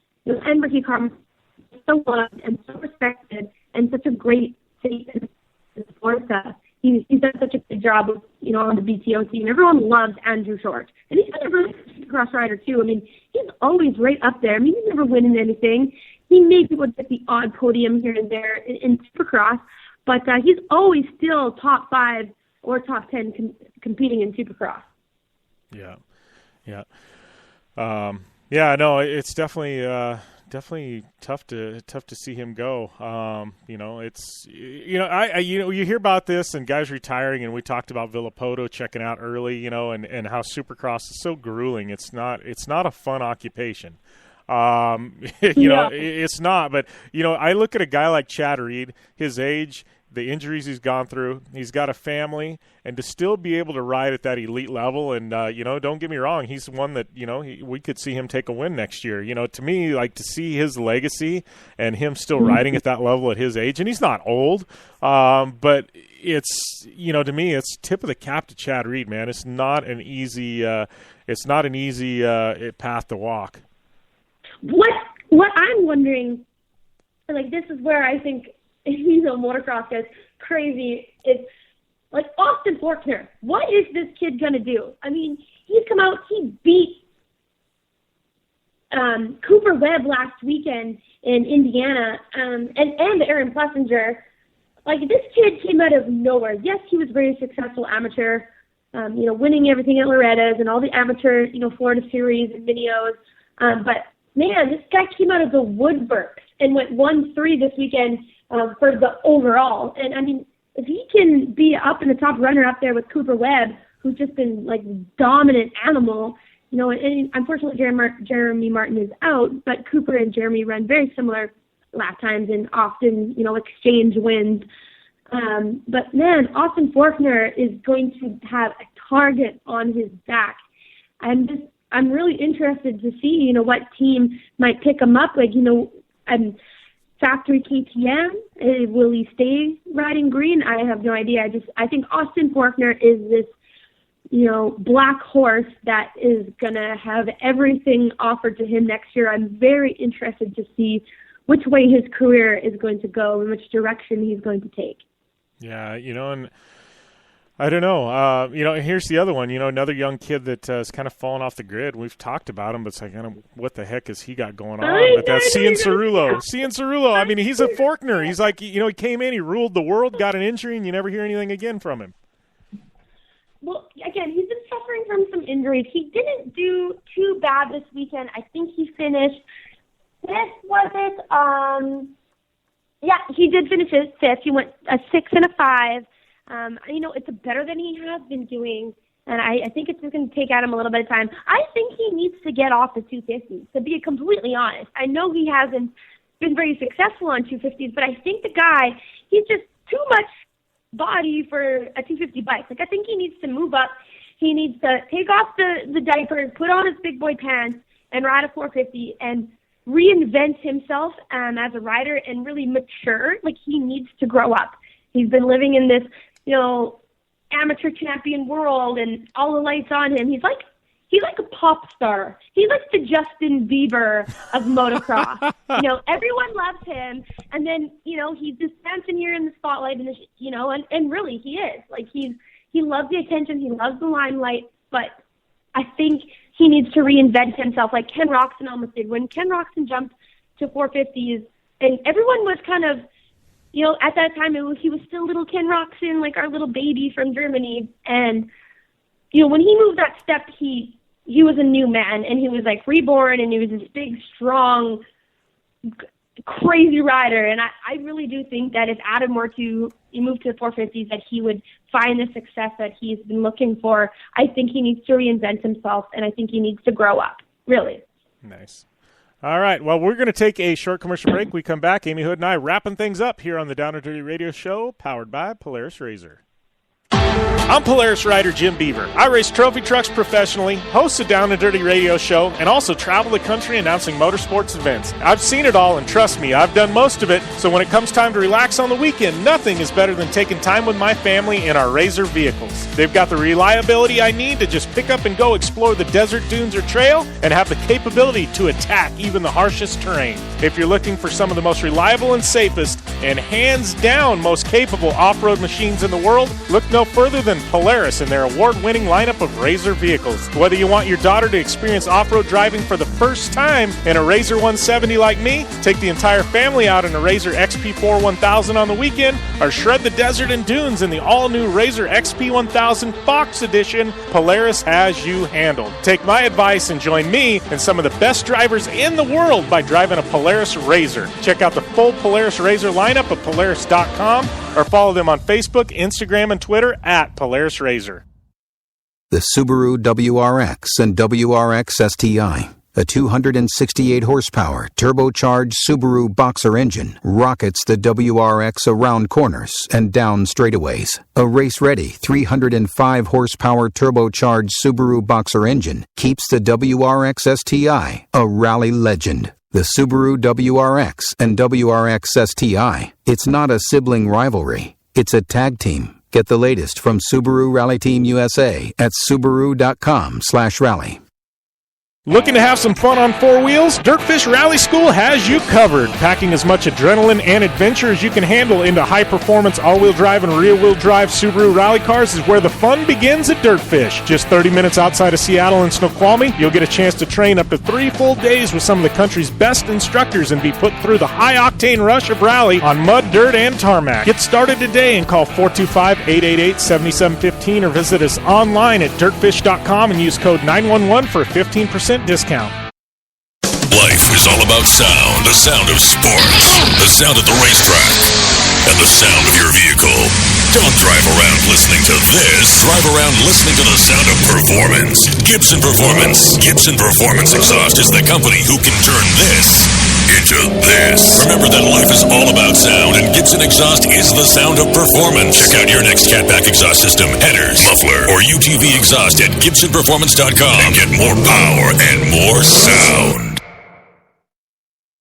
Ricky Carmen, so loved and so respected, and such a great face in the sport. He's done such a good job of, on the BTO team. Everyone loves Andrew Short, and he's been a really good cross rider too. I mean, he's always right up there. I mean, he's never winning anything. He may people get the odd podium here and there in Supercross. But he's always still top 5 or top 10 competing in Supercross. Yeah. No, it's definitely tough to see him go. It's you hear about this and guys retiring, and we talked about Villapoto checking out early, and how Supercross is so grueling. It's not a fun occupation. It's not. But I look at a guy like Chad Reed, his age, the injuries he's gone through, he's got a family, and to still be able to ride at that elite level. And don't get me wrong, he's one that we could see him take a win next year. To me, like, to see his legacy and him still riding at that level at his age, and he's not old, but it's to me, it's tip of the cap to Chad Reed, man. It's not an easy path to walk. What I'm wondering, like, this is where I think motocross gets crazy. It's like Austin Forkner. What is this kid gonna do? I mean, he's come out. He beat Cooper Webb last weekend in Indiana, and Aaron Plessinger. Like, this kid came out of nowhere. Yes, he was very successful amateur. Winning everything at Loretta's and all the amateur, Florida Series and Minios. But man, this guy came out of the woodwork and went 1-3 this weekend for the overall. And I mean, if he can be up in the top runner up there with Cooper Webb, who's just been like dominant animal, and unfortunately Jeremy Martin is out, but Cooper and Jeremy run very similar lap times and often, exchange wins. But man, Austin Forkner is going to have a target on his back. I'm really interested to see, what team might pick him up. Like, Factory KTM, will he stay riding green? I have no idea. I think Austin Forkner is this, black horse that is going to have everything offered to him next year. I'm very interested to see which way his career is going to go and which direction he's going to take. Yeah, and I don't know. Here's the other one. Another young kid that is kind of fallen off the grid. We've talked about him, but it's like, what the heck has he got going on? But that's Cian Cerullo. I mean, he's a Forkner. He's like, he came in, he ruled the world, got an injury, and you never hear anything again from him. Well, again, he's been suffering from some injuries. He didn't do too bad this weekend. I think he finished fifth, was it? Yeah, he did finish fifth. He went a 6 and a 5. It's better than he has been doing And I think it's just going to take Adam a little bit of time. I think he needs to get off the 250s, to be completely honest. I know he hasn't been very successful on 250s, but I think the guy, he's just too much body for a 250 bike. Like, I think he needs to move up. He needs to take off the diaper, put on his big boy pants, and ride a 450 and reinvent himself as a rider and really mature. Like, he needs to grow up. He's been living in this, amateur champion world and all the lights on him. He's like a pop star. He's like the Justin Bieber of motocross. Everyone loves him, and then he's just dancing here in the spotlight, and really he is. Like, he loves the attention, he loves the limelight, but I think he needs to reinvent himself, like Ken Roczen almost did. When Ken Roczen jumped to 450s, and everyone was kind of, at that time he was still little Ken Roczen, like our little baby from Germany, and when he moved that step, he was a new man, and he was like reborn, and he was this big, strong, crazy rider. And I really do think that if Adam were to move to the 450s, that he would find the success that he's been looking for. I think he needs to reinvent himself, and I think he needs to grow up, really. Nice. All right, well, we're going to take a short commercial break. We come back, Amy Hood and I wrapping things up here on the Down and Dirty Radio Show, powered by Polaris Razor. I'm Polaris rider Jim Beaver. I race trophy trucks professionally, host a Down and Dirty radio show, and also travel the country announcing motorsports events. I've seen it all, and trust me, I've done most of it, so when it comes time to relax on the weekend, nothing is better than taking time with my family in our Razor vehicles. They've got the reliability I need to just pick up and go explore the desert, dunes, or trail, and have the capability to attack even the harshest terrain. If you're looking for some of the most reliable and safest, and hands down most capable off-road machines in the world, look no further than Polaris and their award-winning lineup of Razor vehicles. Whether you want your daughter to experience off-road driving for the first time in a Razor 170 like me, take the entire family out in a Razor XP4 1000 on the weekend, or shred the desert and dunes in the all-new Razor XP 1000 Fox Edition, Polaris has you handled. Take my advice and join me and some of the best drivers in the world by driving a Polaris Razor. Check out the full Polaris Razor lineup at Polaris.com or follow them on Facebook, Instagram, and Twitter at Polaris Razor. The Subaru WRX and WRX STI, a 268 horsepower turbocharged Subaru Boxer engine, rockets the WRX around corners and down straightaways. A race-ready 305 horsepower turbocharged Subaru Boxer engine keeps the WRX STI a rally legend. The Subaru WRX and WRX STI, it's not a sibling rivalry, it's a tag team. Get the latest from Subaru Rally Team USA at Subaru.com/rally. Looking to have some fun on four wheels? DirtFish Rally School has you covered. Packing as much adrenaline and adventure as you can handle into high-performance all-wheel drive and rear-wheel drive Subaru rally cars is where the fun begins at DirtFish. Just 30 minutes outside of Seattle and Snoqualmie, you'll get a chance to train up to 3 full days with some of the country's best instructors and be put through the high-octane rush of rally on mud, dirt, and tarmac. Get started today and call 425-888-7715 or visit us online at dirtfish.com and use code 911 for a 15% discount. Life is all about sound, the sound of sports, the sound of the racetrack, and the sound of your vehicle. Don't drive around listening to this. Drive around listening to the sound of performance. Gibson Performance. Gibson Performance Exhaust is the company who can turn this into this. Remember that life is all about sound, and Gibson Exhaust is the sound of performance. Check out your next catback exhaust system, headers, muffler, or UTV exhaust at GibsonPerformance.com and get more power and more sound.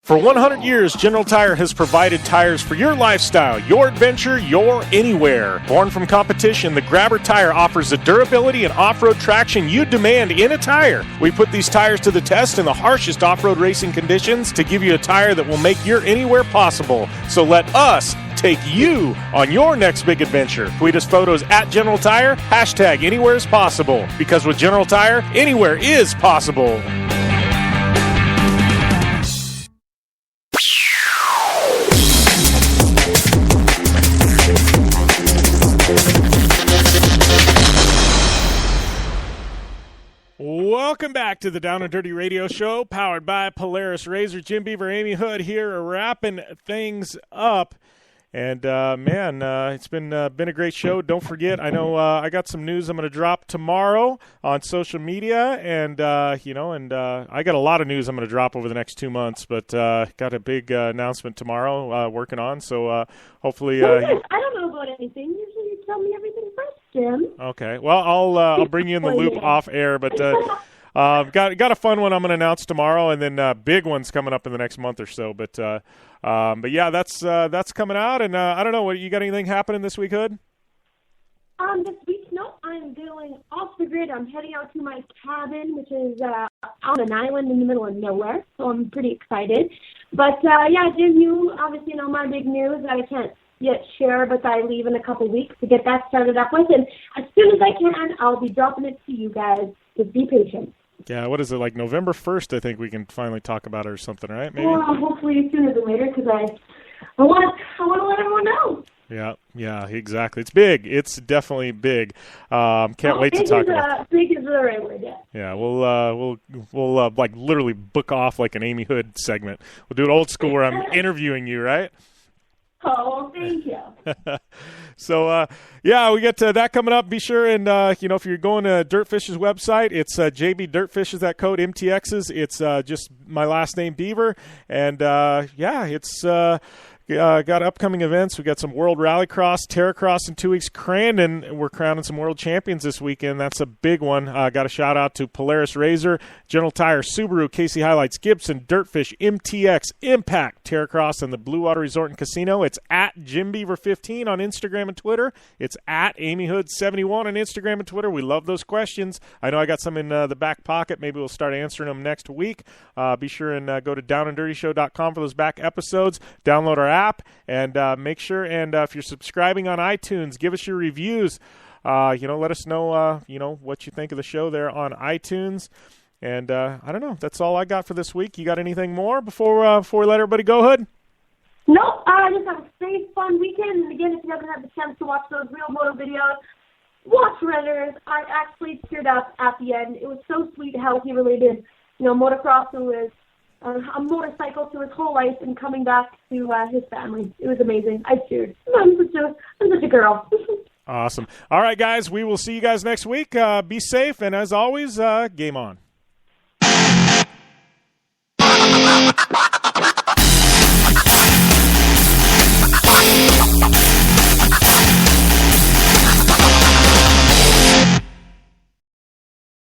For 100 years, General Tire has provided tires for your lifestyle, your adventure, your anywhere. Born from competition, the Grabber tire offers the durability and off-road traction you demand in a tire. We put these tires to the test in the harshest off-road racing conditions to give you a tire that will make your anywhere possible. So let us take you on your next big adventure. Tweet us photos at General Tire, hashtag anywhere is possible. Because with General Tire, anywhere is possible. Welcome back to the Down and Dirty Radio Show, powered by Polaris Razor. Jim Beaver, Amy Hood here, wrapping things up. And, man, it's been a great show. Don't forget, I know I got some news I'm going to drop tomorrow on social media. And, I got a lot of news I'm going to drop over the next 2 months. But got a big announcement tomorrow working on. So hopefully I don't know about anything. Usually you tell me everything first, Jim. Okay. Well, I'll bring you in the loop off air. But got a fun one I'm going to announce tomorrow. And then big ones coming up in the next month or so. But yeah, that's coming out, and I don't know. What you got? Anything happening this week, Hood? This week, no. I'm going off the grid. I'm heading out to my cabin, which is on an island in the middle of nowhere. So I'm pretty excited. But yeah, Jim, you obviously know my big news that I can't yet share, but I leave in a couple weeks to get that started up with. And as soon as I can, I'll be dropping it to you guys. Just be patient. Yeah, what is it, like November 1st, I think we can finally talk about it or something, right? Maybe? Well, hopefully sooner than later, because I want to let everyone know. Yeah, exactly. It's big. It's definitely big. Can't wait to talk about it. Big is the right word, yeah. Yeah, we'll like literally book off like an Amy Hood segment. We'll do it old school where I'm interviewing you, right? Oh, thank you. So, yeah, we get that coming up. Be sure and, if you're going to DirtFish's website, it's JB DirtFish is that code, MTX's. It's just my last name, Beaver. And, yeah, it's got upcoming events. We got some World Rallycross, Terracross in 2 weeks. Crandon, we're crowning some world champions this weekend. That's a big one. Got a shout out to Polaris RZR, General Tire, Subaru, Casey Highlights, Gibson, DirtFish, MTX, Impact, Terracross, and the Blue Water Resort and Casino. It's at JimBeaver15 on Instagram and Twitter. It's at AmyHood71 on Instagram and Twitter. We love those questions. I know I got some in the back pocket. Maybe we'll start answering them next week. Be sure and go to downanddirtyshow.com for those back episodes. Download our app and make sure and if you're subscribing on iTunes, give us your reviews. Let us know what you think of the show there on iTunes. And I don't know, that's all I got for this week. You got anything more before we let everybody go, Hood? Nope. Just have a safe, fun weekend. And again, if you haven't had the chance to watch those real moto videos, watch Redders. I actually teared up at the end. It was so sweet how he related, motocross to his a motorcycle to his whole life and coming back to his family. It was amazing. I cheered. I'm such a girl. Awesome. All right, guys, we will see you guys next week. Be safe, and as always, game on.